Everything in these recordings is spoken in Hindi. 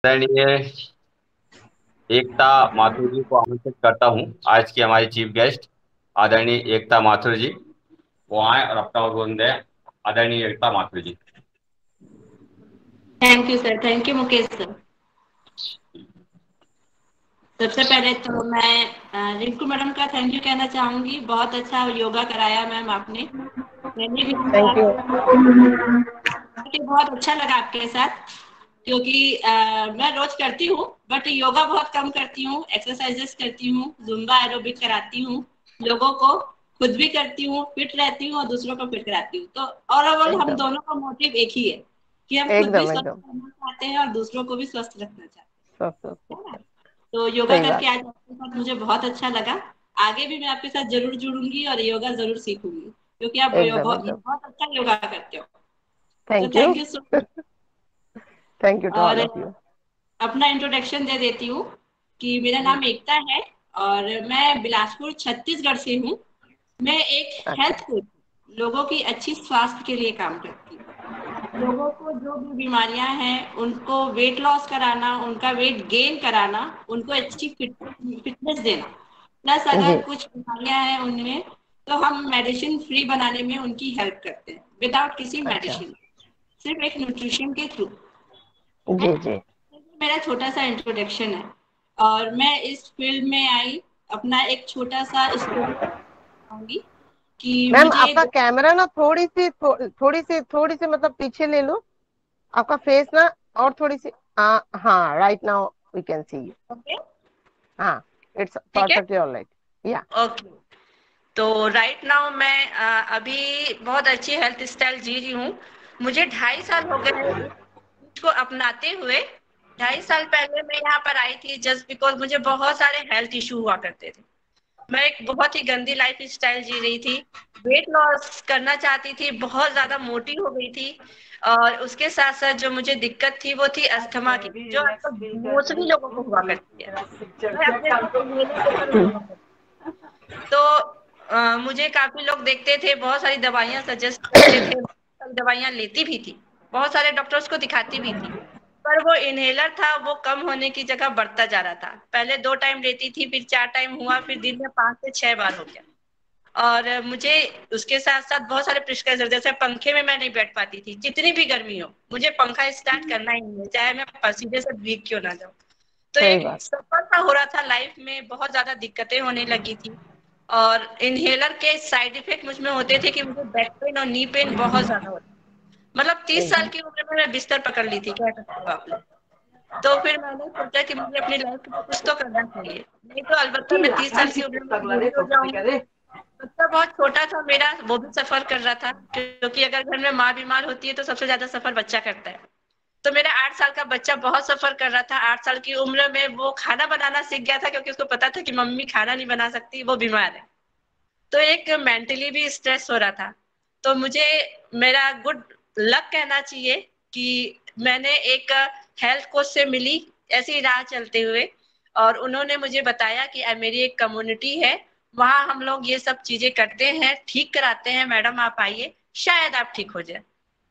आदरणीय एकता माथुर जी को आमंत्रित करता हूं। आज की हमारी चीफ गेस्ट आदरणीय एकता माथुर जी, वो आए और अपना उद्बोधन दें। आदरणीय Ekta Mathur ji. Thank you sir. Thank you Mukesh sir. सबसे पहले तो मैं रिंकू मैडम का थैंक यू कहना चाहूंगी। बहुत अच्छा योगा कराया मैम आपने। मैंने भी थैंक यू। मुझे बहुत अच्छा लगा आपके साथ, क्योंकि मैं रोज करती हूँ बट योगा बहुत कम करती हूँ। एक्सरसाइजेस करती हूँ, जुम्बा एरोबिक कराती हूँ लोगों को, खुद भी करती हूँ, फिट रहती हूँ और दूसरों को फिट कराती हूँ। तो ओवरऑल हम एकदम दोनों का मोटिव एक ही है कि हम खुद भी एकदम स्वस्थ एकदम रहना चाहते हैं और दूसरों को भी स्वस्थ रखना चाहते सब सब सब हैं, है ना? तो योगा सही करके बात। आज आपके साथ मुझे बहुत अच्छा लगा। आगे भी मैं आपके साथ जरूर जुड़ूंगी और योगा जरूर सीखूंगी, क्योंकि आप एकदम बहुत एकदम बहुत अच्छा योगा करते हो। तो thank you. Thank you so much. Thank you too और ऑल ऑफ यू। अपना इंट्रोडक्शन दे देती हूँ कि मेरा नाम एकता है और मैं बिलासपुर छत्तीसगढ़ से हूँ। मैं एक अच्छा। हेल्थ कोच, लोगों की अच्छी स्वास्थ्य के लिए काम करती हूँ। लोगों को जो भी बीमारियां हैं उनको वेट लॉस कराना, उनका वेट गेन कराना, उनको अच्छी फिटनेस देना, प्लस जी। अगर कुछ बीमारियां हैं उनमें तो हम मेडिसिन फ्री बनाने में उनकी हेल्प करते हैं विदाउट किसी अच्छा। मेडिसिन, सिर्फ एक न्यूट्रिशन के थ्रू। जी जी। मेरा छोटा सा इंट्रोडक्शन है और मैं इस फील्ड में आई, अपना एक छोटा सा स्टोरी बताऊंगी कि मैम मुझे आपका कैमरा ना थोड़ी सी मतलब पीछे ले लो। आपका फेस ना और थोड़ी सी। हाँ, right now we can see you. Okay, हाँ, इट्स ठीक है, परफेक्टली ऑलराइट। या। ओके। तो राइट नाउ मैं अभी बहुत अच्छी हेल्थ स्टाइल जी रही हूँ। मुझे 2.5 साल हो गए हैं इस चीज को अपनाते हुए। 2.5 साल पहले मैं यहाँ पर आई थी जस्ट बिकॉज मुझे बहुत सारे हेल्थ इशू हुआ करते थे। मैं एक बहुत ही गंदी लाइफ स्टाइल जी रही थी। वेट लॉस करना चाहती थी, बहुत ज्यादा मोटी हो गई थी। और उसके साथ साथ जो मुझे दिक्कत थी वो थी अस्थमा की, जो आजकल मोस्टली लोगों को हुआ करती है। मैं अपने को इन्हेलर लेकर हुआ करती। तो मुझे काफी लोग देखते थे, बहुत सारी दवाइयां सजेस्ट करते थे, बहुत सारी दवाइयां लेती भी थी, बहुत सारे डॉक्टर्स को दिखाती भी थी। पर वो इनहेलर था, वो कम होने की जगह बढ़ता जा रहा था। पहले 2 टाइम लेती थी, फिर 4 टाइम हुआ, फिर दिन में 5 से 6 बार हो गया। और मुझे उसके साथ साथ बहुत सारे प्रिस्क्रिप्शन, जैसे पंखे में मैं नहीं बैठ पाती थी, जितनी भी गर्मी हो मुझे पंखा स्टार्ट करना ही नहीं है, चाहे मैं पसीने से भीग क्यों ना जाऊं। तो सही एक बात। सफर सा हो रहा था लाइफ में, बहुत ज्यादा दिक्कतें होने लगी थी। और इनहेलर के साइड इफेक्ट मुझ में होते थे कि मुझे बैक पेन और नी पेन बहुत ज्यादा होता। मतलब 30 साल एकदम की उम्र में मैं बिस्तर पकड़ ली थी, कह सकते हो आप लोग। तो फिर मैंने सोचा कि मुझे अपनी लाइफ में कुछ तो करना चाहिए, नहीं तो अलबत्ता मैं 30 साल की उम्र में बूढ़ी हो जाऊंगी। बच्चा बहुत छोटा था मेरा, वो भी सफर कर रहा था, क्योंकि अगर घर में माँ बीमार होती है तो सबसे ज्यादा सफर बच्चा करता है। तो मेरा 8 साल का बच्चा बहुत सफर कर रहा था। 8 साल की उम्र में वो खाना बनाना सीख गया था, क्योंकि उसको पता था कि मम्मी खाना नहीं बना सकती, वो बीमार है। तो एक मेंटली भी स्ट्रेस हो रहा था। तो मुझे मेरा गुड लक कहना चाहिए कि मैंने एक हेल्थ कोच से मिली ऐसी राह चलते हुए। और उन्होंने मुझे बताया कि मेरी एक कम्युनिटी है, वहां हम लोग ये सब चीजें करते हैं, ठीक कराते हैं, मैडम आप आइए, शायद आप ठीक हो जाए।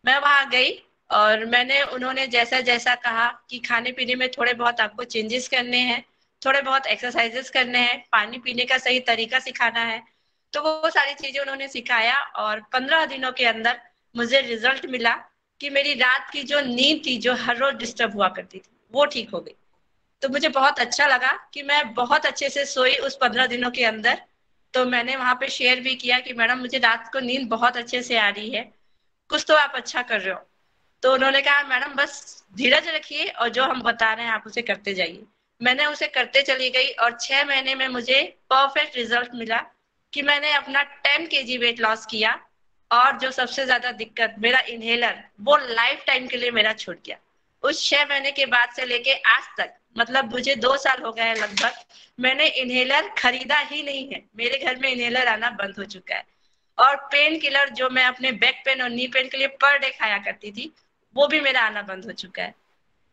मैं वहां गई और मैंने, उन्होंने जैसा जैसा कहा कि खाने पीने में थोड़े बहुत आपको चेंजेस करने हैं, थोड़े बहुत एक्सरसाइजेस करने हैं, पानी पीने का सही तरीका सिखाना है, तो वो सारी चीजें उन्होंने सिखाया। और 15 दिनों के अंदर मुझे रिजल्ट मिला कि मेरी रात की जो नींद थी, जो हर रोज डिस्टर्ब हुआ करती थी, वो ठीक हो गई। तो मुझे बहुत अच्छा लगा कि मैं बहुत अच्छे से सोई उस 15 दिनों के अंदर। तो मैंने वहां पे शेयर भी किया कि मैडम मुझे रात को नींद बहुत अच्छे से आ रही है, कुछ तो आप अच्छा कर रहे हो। तो उन्होंने कहा मैडम बस धीरज रखिए और जो हम बता रहे हैं आप उसे करते जाइए। मैंने उसे करते चली गई और 6 महीने में मुझे परफेक्ट रिजल्ट मिला कि मैंने अपना 10 kg वेट लॉस किया। और जो सबसे ज्यादा दिक्कत, मेरा इनहेलर वो लाइफ टाइम के लिए मेरा छूट गया। उस 6 महीने के बाद से लेके आज तक, मतलब मुझे 2 साल हो गए हैं लगभग, मैंने इनहेलर खरीदा ही नहीं है। मेरे घर में इनहेलर आना बंद हो चुका है। और पेन किलर जो मैं अपने बैक पेन और नी पेन के लिए पर डे खाया करती थी, वो भी मेरा आना बंद हो चुका है।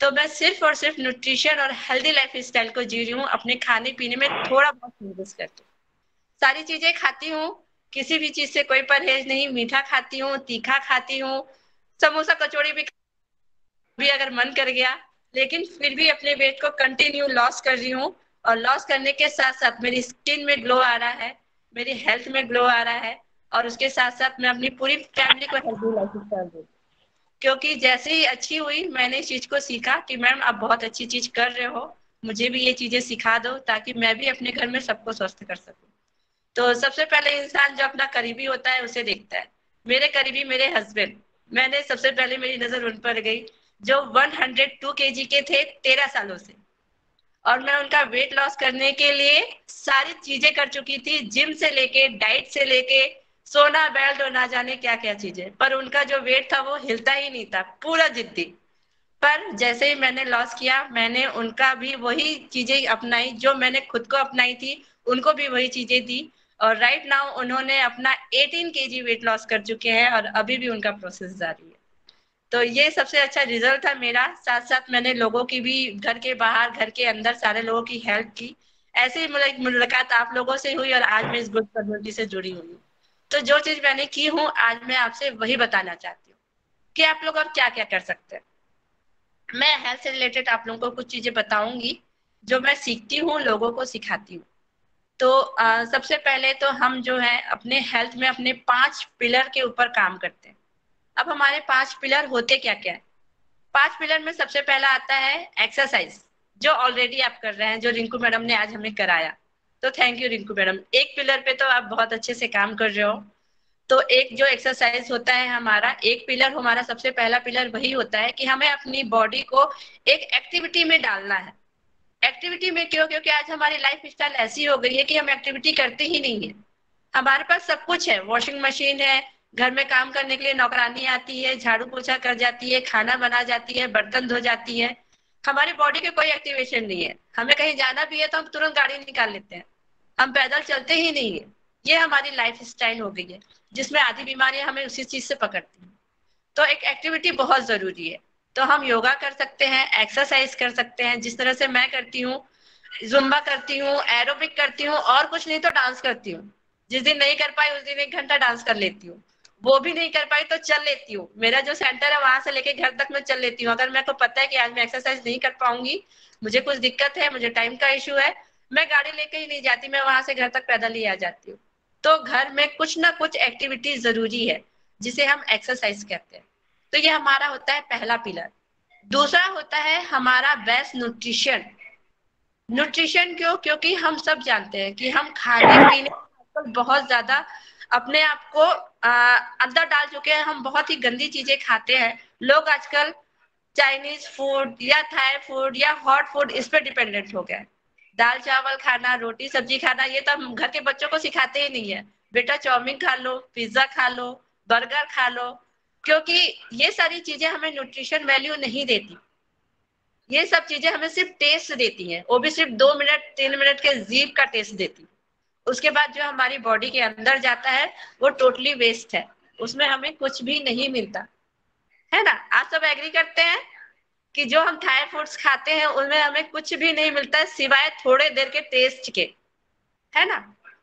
तो मैं सिर्फ और सिर्फ न्यूट्रिशन और हेल्दी लाइफ स्टाइल को जी रही हूँ, अपने खाने पीने में थोड़ा बहुत चेंजेस करके। सारी चीजें खाती हूँ, किसी भी चीज से कोई परहेज नहीं। मीठा खाती हूँ, तीखा खाती हूँ, समोसा कचौड़ी भी अगर मन कर गया। लेकिन फिर भी अपने वेट को कंटिन्यू लॉस कर रही हूँ। और लॉस करने के साथ साथ मेरी स्किन में ग्लो आ रहा है, मेरी हेल्थ में ग्लो आ रहा है, और उसके साथ साथ मैं अपनी पूरी फैमिली को हेल्दी लाइफस्टाइल दूँ। क्योंकि जैसे ही अच्छी हुई मैंने इस चीज को सीखा कि मैम आप बहुत अच्छी चीज कर रहे हो, मुझे भी ये चीजें सिखा दो ताकि मैं भी अपने घर में सबको स्वस्थ कर सकूं। तो सबसे पहले इंसान जो अपना करीबी होता है उसे देखता है। मेरे करीबी मेरे हस्बैंड, मैंने सबसे पहले मेरी नजर उन पर गई जो 102 केजी के थे 13 सालों से। और मैं उनका वेट लॉस करने के लिए सारी चीजें कर चुकी थी, जिम से लेके डाइट से लेके सोना बेल्ट और ना जाने क्या क्या चीजें, पर उनका जो वेट था वो हिलता ही नहीं था, पूरा जिद्दी। पर जैसे ही मैंने लॉस किया मैंने उनका भी वही चीजें अपनाई जो मैंने खुद को अपनाई थी, उनको भी वही चीजें दी। और राइट नाउ उन्होंने अपना 18 केजी वेट लॉस कर चुके हैं और अभी भी उनका प्रोसेस जारी है। तो ये सबसे अच्छा रिजल्ट था मेरा। साथ साथ मैंने लोगों की भी, घर के बाहर घर के अंदर सारे लोगों की हेल्प की। ऐसे ही मुलाकात आप लोगों से हुई और आज मैं इस गुड कम्युनिटी से जुड़ी हुई हूँ। तो जो चीज मैंने की हूँ आज मैं आपसे वही बताना चाहती हूँ कि आप लोग और क्या क्या कर सकते हैं। मैं हेल्थ से रिलेटेड आप लोगों को कुछ चीजें बताऊंगी जो मैं सीखती हूँ, लोगों को सिखाती हूँ। तो सबसे पहले तो हम जो है अपने हेल्थ में अपने 5 पिलर के ऊपर काम करते हैं। अब हमारे 5 पिलर होते क्या क्या है? 5 पिलर में सबसे पहला आता है एक्सरसाइज, जो ऑलरेडी आप कर रहे हैं, जो रिंकू मैडम ने आज हमें कराया। तो थैंक यू रिंकू मैडम, एक पिलर पे तो आप बहुत अच्छे से काम कर रहे हो। तो एक जो एक्सरसाइज होता है हमारा, एक पिलर हमारा सबसे पहला पिलर वही होता है कि हमें अपनी बॉडी को एक एक्टिविटी में डालना है। एक्टिविटी में क्यों? क्योंकि आज हमारी लाइफ स्टाइल ऐसी हो गई है कि हम एक्टिविटी करते ही नहीं है। हमारे पास सब कुछ है, वॉशिंग मशीन है, घर में काम करने के लिए नौकरानी आती है, झाड़ू पोछा कर जाती है, खाना बना जाती है, बर्तन धो जाती है। हमारी बॉडी के कोई एक्टिवेशन नहीं है। हमें कहीं जाना भी है तो हम तुरंत गाड़ी निकाल लेते हैं, हम पैदल चलते ही नहीं है। ये हमारी लाइफ स्टाइल हो गई है जिसमें आधी बीमारियां हमें उसी चीज से पकड़ती हैं। तो एक एक्टिविटी बहुत जरूरी है। तो हम योगा कर सकते हैं, एक्सरसाइज कर सकते हैं जिस तरह से मैं करती हूँ, जुम्बा करती हूँ, एरोबिक करती हूँ, और कुछ नहीं तो डांस करती हूँ। जिस दिन नहीं कर पाई उस दिन 1 घंटा डांस कर लेती हूँ। वो भी नहीं कर पाई तो चल लेती हूँ, मेरा जो सेंटर है वहां से लेके घर तक मैं चल लेती हूँ। अगर मेरे को पता है कि आज मैं एक्सरसाइज नहीं कर पाऊंगी, मुझे कुछ दिक्कत है, मुझे टाइम का इश्यू है, मैं गाड़ी लेके ही नहीं जाती, मैं वहां से घर तक पैदल ही आ जाती हूँ। तो घर में कुछ ना कुछ एक्टिविटी जरूरी है जिसे हम एक्सरसाइज कहते हैं। तो ये हमारा होता है पहला पिलर। दूसरा होता है हमारा बेस्ट न्यूट्रिशन। न्यूट्रिशन क्यों? क्योंकि हम सब जानते हैं कि हम खाने पीने आजकल बहुत ज्यादा अपने आप को अंदर डाल चुके हैं। हम बहुत ही गंदी चीजें खाते हैं। लोग आजकल चाइनीज फूड या थाई फूड या हॉट फूड इस पे डिपेंडेंट हो गए। दाल चावल खाना, रोटी सब्जी खाना, ये तो हम घर के बच्चों को सिखाते ही नहीं है। बेटा चाउमीन खा लो, पिज्जा खा लो, बर्गर खा लो, क्योंकि ये सारी चीजें हमें न्यूट्रिशन वैल्यू नहीं देती। ये सब चीजें हमें सिर्फ टेस्ट देती हैं, वो भी सिर्फ 2 मिनट 3 मिनट के जीभ का टेस्ट देती। उसके बाद जो हमारी बॉडी के अंदर जाता है वो टोटली वेस्ट है, उसमें हमें कुछ भी नहीं मिलता है ना। आप सब एग्री करते हैं कि जो हम थाई फूड्स खाते हैं उनमें हमें कुछ भी नहीं मिलता है सिवाय थोड़े देर के टेस्ट के, है ना।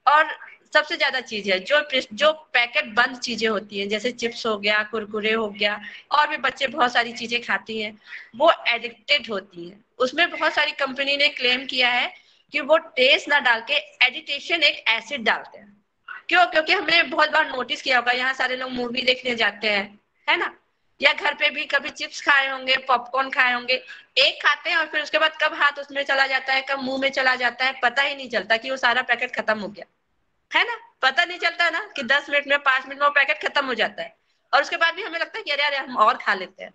और सबसे ज्यादा चीज है जो जो पैकेट बंद चीजें होती हैं, जैसे चिप्स हो गया, कुरकुरे हो गया, और भी बच्चे बहुत सारी चीजें खाती हैं, वो एडिक्टेड होती हैं। उसमें बहुत सारी कंपनी ने क्लेम किया है कि वो टेस्ट ना डाल के एडिटेशन एक एसिड डालते हैं। क्यों? क्योंकि हमने बहुत बार नोटिस किया होगा, यहाँ सारे लोग मूवी देखने जाते हैं, है ना, या घर पे भी कभी चिप्स खाए होंगे, पॉपकॉर्न खाए होंगे, एक खाते हैं और फिर उसके बाद कब हाथ उसमें चला जाता है, कब मुंह में चला जाता है, पता ही नहीं चलता कि वो सारा पैकेट खत्म हो गया, है ना। पता नहीं चलता ना कि 10 मिनट में 5 मिनट में वो पैकेट खत्म हो जाता है। और उसके बाद भी हमें लगता है कि अरे अरे हम और खा लेते हैं।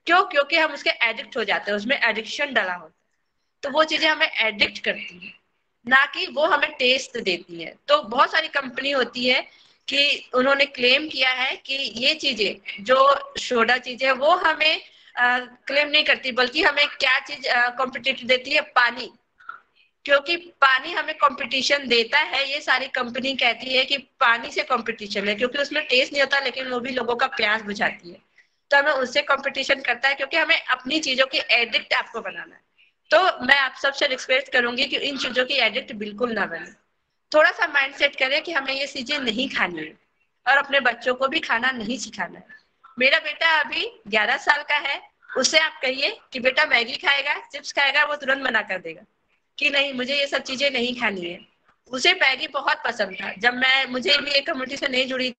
क्यों? क्योंकि हम उसके एडिक्ट हो जाते हैं, उसमें एडिक्शन डला होता है। तो वो चीजें हमें एडिक्ट करती है, ना कि वो हमें टेस्ट देती है। तो बहुत सारी कंपनी होती है कि उन्होंने क्लेम किया है कि ये चीजें जो सोडा चीजें वो हमें क्लेम नहीं करती, बल्कि हमें क्या चीज कॉम्पिटिटिव देती है? पानी। क्योंकि पानी हमें कंपटीशन देता है, ये सारी कंपनी कहती है कि पानी से कंपटीशन है, क्योंकि उसमें टेस्ट नहीं होता लेकिन वो भी लोगों का प्यास बुझाती है। तो हमें उससे कंपटीशन करता है, क्योंकि हमें अपनी चीजों की एडिक्ट आपको बनाना है। तो मैं आप सबसे रिक्वेस्ट करूंगी कि इन चीजों की एडिक्ट बिल्कुल ना बने। थोड़ा सा माइंड सेट करें कि हमें ये चीजें नहीं खानी है, और अपने बच्चों को भी खाना नहीं सिखाना है। मेरा बेटा अभी 11 साल का है, उसे आप कहिए कि बेटा मैगी खाएगा, चिप्स खाएगा, वो तुरंत मना कर देगा कि नहीं मुझे ये सब चीजें नहीं खानी है। उसे मैगी बहुत पसंद था। जब मुझे भी एक कम्युनिटी से नहीं जुड़ी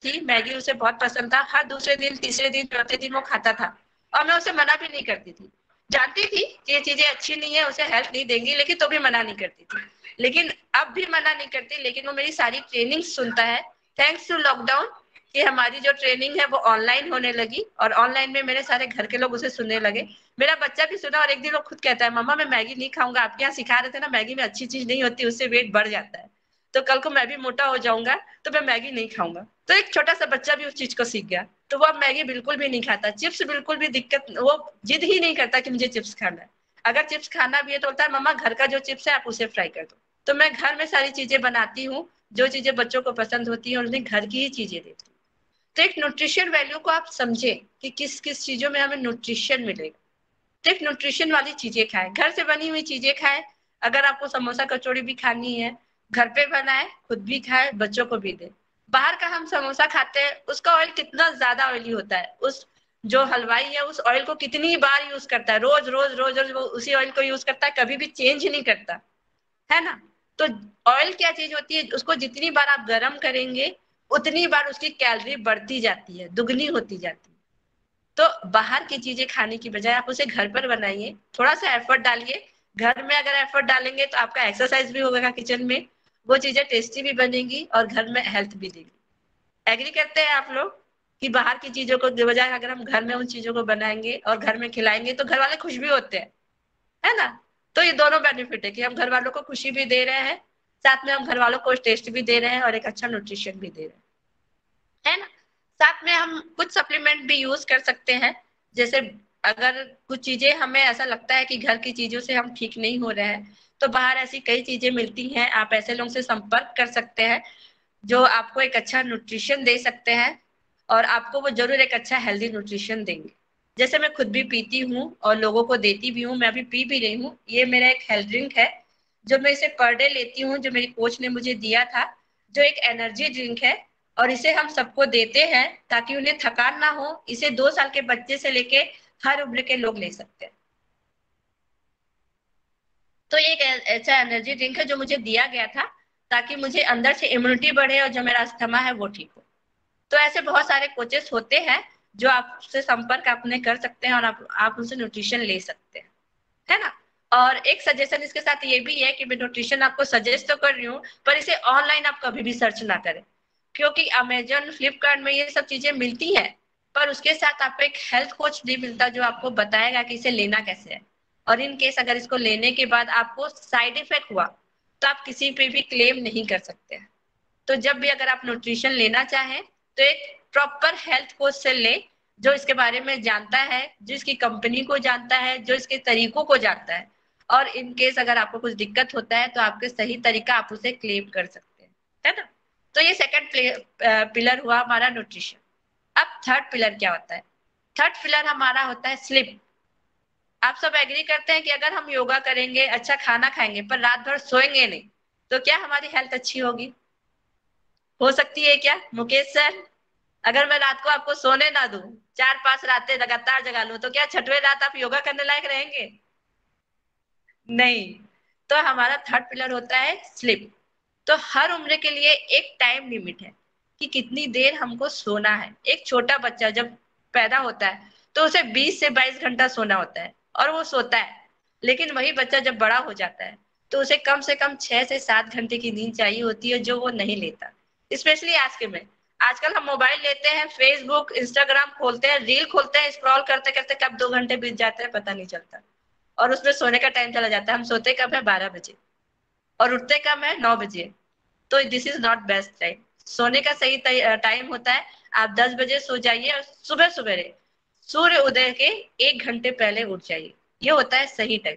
थी, मैगी उसे बहुत पसंद था। हर दूसरे दिन, तीसरे दिन, चौथे दिन वो खाता था और मैं उसे मना भी नहीं करती थी। जानती थी कि ये चीजें अच्छी नहीं है, उसे हेल्थ नहीं देंगी, लेकिन तो भी मना नहीं करती थी। लेकिन अब भी मना नहीं करती, लेकिन वो मेरी सारी ट्रेनिंग सुनता है। थैंक्स टू लॉकडाउन कि हमारी जो ट्रेनिंग है वो ऑनलाइन होने लगी और ऑनलाइन में मेरे सारे घर के लोग उसे सुनने लगे। मेरा बच्चा भी सुना और एक दिन वो खुद कहता है, मम्मा मैं मैगी नहीं खाऊंगा, आपके यहाँ सिखा रहे थे ना मैगी में अच्छी चीज नहीं होती, उससे वेट बढ़ जाता है, तो कल को मैं भी मोटा हो जाऊंगा, तो मैं मैगी नहीं खाऊंगा। तो एक छोटा सा बच्चा भी उस चीज को सीख गया, तो वो अब मैगी बिल्कुल भी नहीं खाता। चिप्स बिल्कुल भी दिक्कत, वो जिद ही नहीं करता कि मुझे चिप्स खाना है। अगर चिप्स खाना भी है तो बोलता है मम्मा घर का जो चिप्स है आप उसे फ्राई कर दो। तो मैं घर में सारी चीजें बनाती हूँ, जो चीजें बच्चों को पसंद होती है और उन्हें घर की ही चीजें देती हूँ। तो एक न्यूट्रिशन वैल्यू को आप समझे कि किस किस चीजों में हमें न्यूट्रिशन मिलेगा। तो एक न्यूट्रिशन वाली चीजें खाएं, घर से बनी हुई चीजें खाएं। अगर आपको समोसा कचौड़ी भी खानी है, घर पे बनाए, खुद भी खाए, बच्चों को भी दे। बाहर का हम समोसा खाते हैं, उसका ऑयल कितना ज्यादा ऑयली होता है। उस जो हलवाई है उस ऑयल को कितनी बार यूज करता है, रोज रोज रोज रोज वो उसी ऑयल को यूज करता है, कभी भी चेंज नहीं करता है ना। तो ऑयल क्या चीज होती है, उसको जितनी बार आप गर्म करेंगे उतनी बार उसकी कैलोरी बढ़ती जाती है, दुगनी होती जाती है। तो बाहर की चीजें खाने की बजाय आप उसे घर पर बनाइए, थोड़ा सा एफर्ट डालिए। घर में अगर एफर्ट डालेंगे तो आपका एक्सरसाइज भी होगा किचन में, वो चीजें टेस्टी भी बनेगी और घर में हेल्थ भी देगी। एग्री करते हैं आप लोग कि बाहर की चीजों को बजाय अगर हम घर में उन चीजों को बनाएंगे और घर में खिलाएंगे तो घर वाले खुश भी होते हैं, है ना। तो ये दोनों बेनिफिट है कि हम घर वालों को खुशी भी दे रहे हैं, साथ में हम घर वालों को टेस्ट भी दे रहे हैं और एक अच्छा न्यूट्रिशन भी दे रहे हैं, है ना। साथ में हम कुछ सप्लीमेंट भी यूज कर सकते हैं। जैसे अगर कुछ चीजें हमें ऐसा लगता है कि घर की चीजों से हम ठीक नहीं हो रहे हैं, तो बाहर ऐसी कई चीजें मिलती हैं, आप ऐसे लोगों से संपर्क कर सकते हैं जो आपको एक अच्छा न्यूट्रिशन दे सकते हैं और आपको वो जरूर एक अच्छा हेल्दी न्यूट्रिशन देंगे। जैसे मैं खुद भी पीती हूँ और लोगों को देती भी हूँ, मैं अभी पी भी रही हूँ। ये मेरा एक हेल्थ ड्रिंक है जो मैं इसे पर डे लेती हूँ, जो मेरी कोच ने मुझे दिया था, जो एक एनर्जी ड्रिंक है। और इसे हम सबको देते हैं ताकि उन्हें थकान ना हो। इसे 2 साल के बच्चे से लेके हर उम्र के लोग ले सकते हैं। तो ये एक ऐसा एनर्जी ड्रिंक है जो मुझे दिया गया था ताकि मुझे अंदर से इम्यूनिटी बढ़े और जो मेरा अस्थमा है वो ठीक हो। तो ऐसे बहुत सारे कोचेस होते हैं जो आपसे संपर्क आपने कर सकते हैं और आप उनसे न्यूट्रिशन ले सकते हैं, है ना। और एक सजेशन इसके साथ ये भी है कि मैं न्यूट्रिशन आपको सजेस्ट तो कर रही हूँ, पर इसे ऑनलाइन आप कभी भी सर्च ना करें, क्योंकि अमेजन, फ्लिपकार्ट में ये सब चीजें मिलती हैं, पर उसके साथ आपको एक हेल्थ कोच नहीं मिलता जो आपको बताएगा कि इसे लेना कैसे है। और इन केस अगर इसको लेने के बाद आपको साइड इफेक्ट हुआ तो आप किसी पे भी क्लेम नहीं कर सकते हैं। तो जब भी अगर आप न्यूट्रिशन लेना चाहें तो एक प्रॉपर हेल्थ कोच से ले, जो इसके बारे में जानता है, जो इसकी कंपनी को जानता है, जो इसके तरीकों को जानता है। और इन केस अगर आपको कुछ दिक्कत होता है तो आपके सही तरीका आप उसे क्लेम कर सकते हैं, है ना। तो ये सेकंड पिलर हुआ हमारा न्यूट्रिशन। अब थर्ड पिलर क्या होता है? थर्ड पिलर हमारा होता है स्लीप। आप सब एग्री करते हैं कि अगर हम योगा करेंगे, अच्छा खाना खाएंगे, पर रात भर सोएंगे नहीं, तो क्या हमारी हेल्थ अच्छी होगी? हो सकती है क्या मुकेश सर? अगर मैं रात को आपको सोने ना दूं, 4-5 रातें लगातार जगा लूं, तो क्या छठवें रात आप योगा करने लायक रहेंगे? नहीं। तो हमारा थर्ड पिलर होता है स्लीप। तो हर उम्र के लिए एक टाइम लिमिट है कि कितनी देर हमको सोना है। एक छोटा बच्चा जब पैदा होता है तो उसे 20 से 22 घंटा सोना होता है और वो सोता है। लेकिन वही बच्चा जब बड़ा हो जाता है तो उसे कम से कम 6 से 7 घंटे की नींद चाहिए होती है, जो वो नहीं लेता। स्पेशली आज के में, आजकल हम मोबाइल लेते हैं, फेसबुक, इंस्टाग्राम खोलते हैं, रील खोलते हैं, स्क्रॉल करते करते कब 2 घंटे बीत जाते हैं पता नहीं चलता। और उसमें सोने का टाइम चला जाता है। हम सोते कब है? 12 बजे, और उठते कब है? 9 बजे। तो this is not best time. सोने का सही टाइम होता है आप 10 बजे सो जाइए और सुबह सवेरे सूर्य उदय के 1 घंटे पहले उठ जाइए। ये होता है सही टाइम।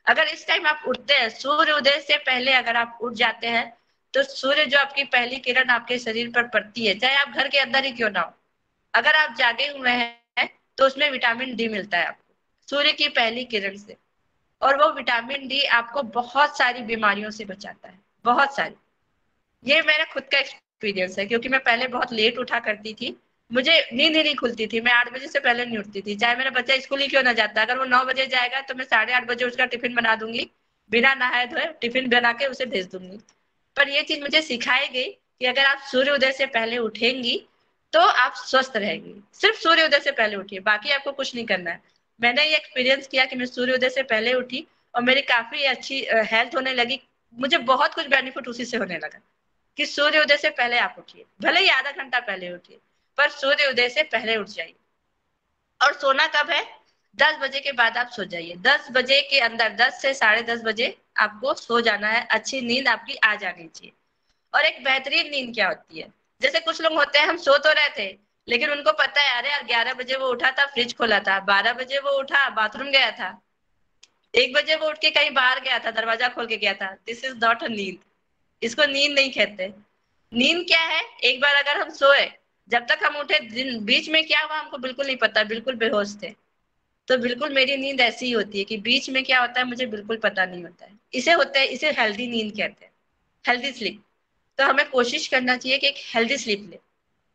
अगर इस टाइम आप उठते हैं, सूर्य उदय से पहले अगर आप उठ जाते हैं, तो सूर्य जो आपकी पहली किरण आपके शरीर पर पड़ती है, चाहे आप घर के अंदर ही क्यों ना हो, अगर आप जागे हुए हैं तो उसमें विटामिन डी मिलता है आपको सूर्य की पहली किरण से। और वो विटामिन डी आपको बहुत सारी बीमारियों से बचाता है, बहुत सारी। ये मेरा खुद का एक्सपीरियंस है, क्योंकि मैं पहले बहुत लेट उठा करती थी मुझे नींद ही नहीं खुलती थी, मैं 8 बजे से पहले नहीं उठती थी, चाहे मेरा बच्चा स्कूल ही क्यों ना जाता। अगर वो 9 बजे जाएगा तो मैं 8:30 बजे उसका टिफिन बना दूंगी, बिना नहाए धोए टिफिन बना के उसे भेज दूंगी। पर ये चीज मुझे सिखाई गई कि अगर आप सूर्योदय से पहले उठेंगी तो आप स्वस्थ रहेंगी। सिर्फ सूर्योदय से पहले उठिए, बाकी आपको कुछ नहीं करना है। मैंने ये एक्सपीरियंस किया कि मैं सूर्योदय से पहले उठी और मेरी काफी अच्छी हेल्थ होने लगी। मुझे बहुत कुछ बेनिफिट उसी से होने लगा कि सूर्योदय से पहले आप उठिए, भले ही आधा घंटा पहले उठिए, पर सूर्योदय से पहले उठ जाइए। और सोना कब है? 10 बजे के बाद आप सो जाइए। 10 बजे के अंदर, 10 से 10:30 बजे आपको सो जाना है। अच्छी नींद आपकी आ जानी चाहिए। और एक बेहतरीन नींद क्या होती है, जैसे कुछ लोग होते हैं हम सो तो रहे थे लेकिन उनको पता है अरे यार 11 बजे वो उठा था, फ्रिज खोला था, 12 बजे वो उठा बाथरूम गया था, 1 बजे वो उठ के कहीं बाहर गया था, दरवाजा खोल के गया था। दिस इज नॉट अ नींद, इसको नींद नहीं कहते। नींद क्या है? एक बार अगर हम सोए, जब तक हम उठे दिन बीच में क्या हुआ हमको बिल्कुल नहीं पता, बिल्कुल बेहोश थे। तो बिल्कुल मेरी नींद ऐसी ही होती है कि बीच में क्या होता है मुझे बिल्कुल पता नहीं होता है। इसे होता है, इसे हेल्दी नींद कहते हैं, हेल्दी स्लीप। तो हमें कोशिश करना चाहिए कि एक हेल्दी स्लीप ले।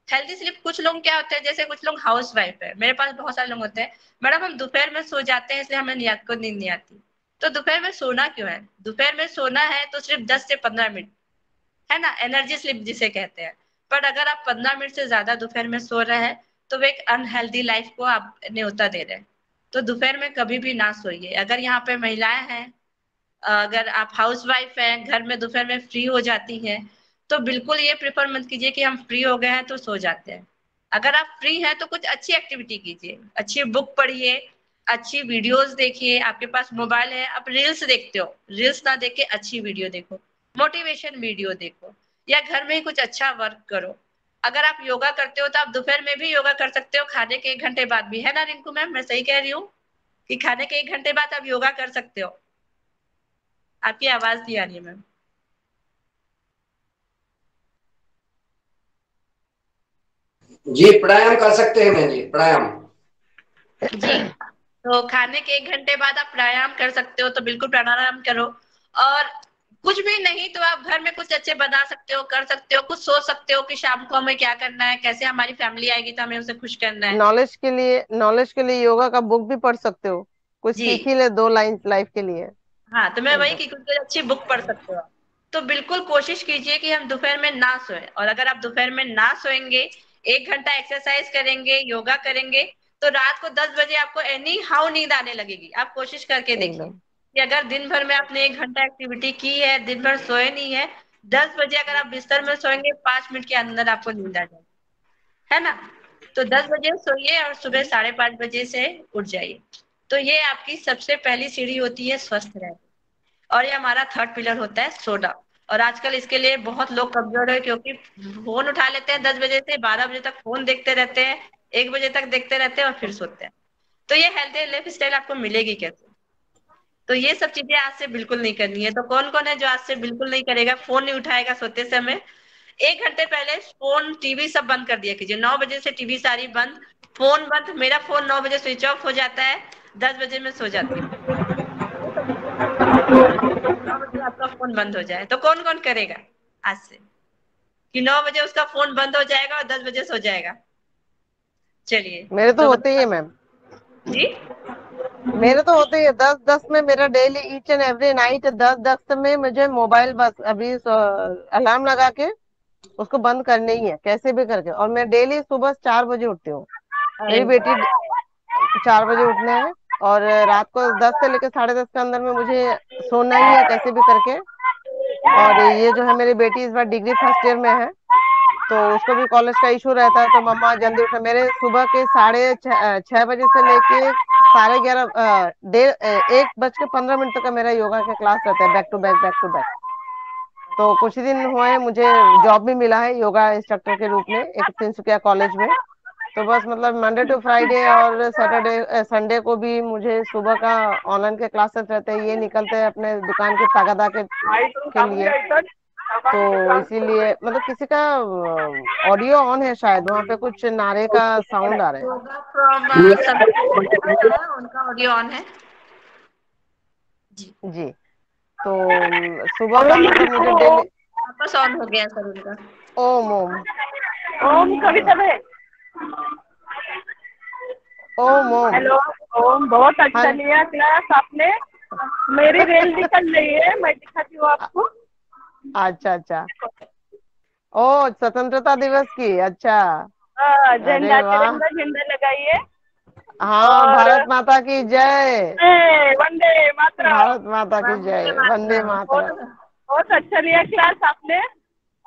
हेल्दी स्लीप, कुछ लोग क्या होते हैं, जैसे कुछ लोग हाउस वाइफ है, मेरे पास बहुत सारे लोग होते हैं, मैडम हम दोपहर में सो जाते हैं इसलिए हमें रात को नींद नहीं आती। तो दोपहर में सोना क्यों है? दोपहर में सोना है तो सिर्फ 10 से 15 मिनट, है ना, एनर्जी स्लीप जिसे कहते हैं। पर अगर आप 15 मिनट से ज्यादा दोपहर में सो रहे हैं तो वो एक अनहेल्दी लाइफ को आप न्योता दे रहे हैं। तो दोपहर में कभी भी ना सोइए। अगर यहाँ पे महिलाएं हैं, अगर आप हाउस वाइफ हैं, घर में दोपहर में फ्री हो जाती हैं, तो बिल्कुल ये प्रेफर मत कीजिए कि हम फ्री हो गए हैं तो सो जाते हैं। अगर आप फ्री हैं तो कुछ अच्छी एक्टिविटी कीजिए, अच्छी बुक पढ़िए, अच्छी वीडियोस देखिए। आपके पास मोबाइल है, आप रील्स देखते हो, रील्स ना देख के अच्छी वीडियो देखो, मोटिवेशन वीडियो देखो, या घर में ही कुछ अच्छा वर्क करो। अगर आप योगा करते हो तो आप दोपहर में भी योगा कर सकते हो, खाने के 1 घंटे बाद भी, है ना रिंकू मैम? मैं सही कह रही हूँ कि खाने के 1 घंटे बाद आप योगा कर सकते हो? आपकी आवाज नहीं आ रही है मैम। जी प्राणायाम कर सकते हैं मैम, जी प्राणायाम। जी, तो खाने के 1 घंटे बाद आप प्राणायाम कर सकते हो, तो बिल्कुल प्राणायाम करो। और कुछ भी नहीं तो आप घर में कुछ अच्छे बना सकते हो, कर सकते हो, कुछ सोच सकते हो कि शाम को हमें क्या करना है, कैसे हमारी फैमिली आएगी तो हमें उसे खुश करना है। नॉलेज के लिए योगा का बुक भी पढ़ सकते हो, कुछ जी सीख ही ले 2 लाइन लाइफ के लिए। हाँ, तो मैं वही एकदम कि कुछ अच्छी बुक पढ़ सकते हो। तो बिल्कुल कोशिश कीजिए कि हम दोपहर में ना सोए, और अगर आप दोपहर में ना सोएंगे, 1 घंटा एक्सरसाइज करेंगे, योगा करेंगे, तो रात को 10 बजे आपको एनी हाउ नींद आने लगेगी। आप कोशिश करके देखिए एकदम कि अगर दिन भर में आपने 1 घंटा एक्टिविटी की है, दिन भर सोए नहीं है, 10 बजे अगर आप बिस्तर में सोएंगे, 5 मिनट के अंदर आपको नींद आ जाएगी, है ना? तो 10 बजे सोइए और सुबह 5:30 बजे से उठ जाइए। तो ये आपकी सबसे पहली सीढ़ी होती है स्वस्थ रहने। और ये हमारा थर्ड पिलर होता है सोना। और आजकल इसके लिए बहुत लोग कमजोर है, क्योंकि फोन उठा लेते हैं 10 बजे से 12 बजे तक फोन देखते रहते हैं, 1 बजे तक देखते रहते हैं और फिर सोते हैं। तो ये हेल्थी लाइफ स्टाइल आपको मिलेगी कैसे? तो ये सब चीजें आज से बिल्कुल नहीं करनी है। तो कौन कौन है जो आज से बिल्कुल नहीं करेगा, फोन नहीं उठाएगा सोते समय? 1 घंटे पहले फोन टीवी सब बंद कर दिया कीजिए। 9 बजे से टीवी सारी बंद, फोन बंद। मेरा फोन 9 बजे स्विच ऑफ हो जाता है, 10 बजे मैं सो जाती हूँ। ये कोशिश करना कि 9 बजे आपका फोन बंद हो जाए। तो कौन कौन करेगा आज से कि 9 बजे उसका फोन बंद हो जाएगा और 10 बजे सो जाएगा? चलिए, मेरे तो तो होते ही है मैम। जी मेरे तो होते ही है 10-10 में। मेरा daily each and every night 10-10 में मुझे मोबाइल बस अभी अलार्म लगा के उसको बंद करने ही है कैसे भी करके। और मैं डेली सुबह 4 बजे उठती हूँ। अरे मेरी बेटी 4 बजे उठने है, और रात को 10 से लेकर 10:30 के अंदर में मुझे सोना ही है कैसे भी करके। और ये जो है मेरी बेटी इस बार डिग्री फर्स्ट ईयर में है, तो उसको भी कॉलेज का इशू रहता है, तो मम्मा जल्दी उठना। मेरे सुबह के 6:30 से लेके 11:30 1:15 तक का मेरा योगा का क्लास रहता है, back to back back to back. तो कुछ ही दिन हुए हैं मुझे जॉब भी मिला है योगा इंस्ट्रक्टर के रूप में एक तिनसुकिया कॉलेज में। तो बस मतलब मंडे टू फ्राइडे और सैटरडे संडे को भी मुझे सुबह का ऑनलाइन के क्लासेस रहते हैं, ये निकलते हैं अपने दुकान के तागादा के लिए। तो इसीलिए मतलब किसी का ऑडियो ऑन है, शायद वहां पे कुछ नारे का साउंड आ रहा है। योगा फ्रॉम उनका ऑडियो ऑन है। जी, जी। तो सुबह का मतलब मुझे डेली वापस ऑन हो गया सर उनका। ओम ओम। ओम कविता है। ओम ओम। हेलो। ओम, बहुत हाँ। अच्छा लिया क्लास आपने। मेरी रेल निकल रही है, मैं दिखाती हूँ आपको। अच्छा अच्छा। ओ, स्वतंत्रता दिवस की, अच्छा। अरे झंडा, वाह। तिरंगा झंडा लगाइए। हाँ, और भारत माता की जय। वंदे मातरम। भारत माता की जय, वंदे बहुत मातरम। बहुत अच्छा लिया क्लास आपने।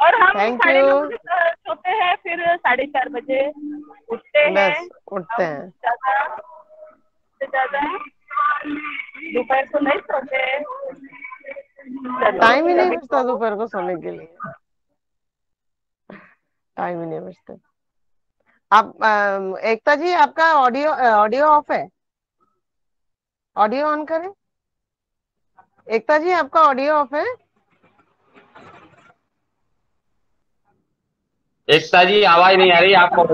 और हम थैंक यू। 9:30 बजे सोते हैं, फिर 4:30 बजे उठते हैं। बस उठते हम हैं। ज्यादा से ज्यादा दोपहर को नहीं सोते हैं। चलो, टाइम ही नहीं सभी बचता को दोपहर को सोने के लिए। टाइम ही नहीं बचता। आप एकता जी, आपका ऑडियो ऑडियो ऑफ है। ऑडियो ऑन करें। एकता जी, आपका ऑडियो ऑफ है। एकता जी आवाज नहीं आ रही आपको।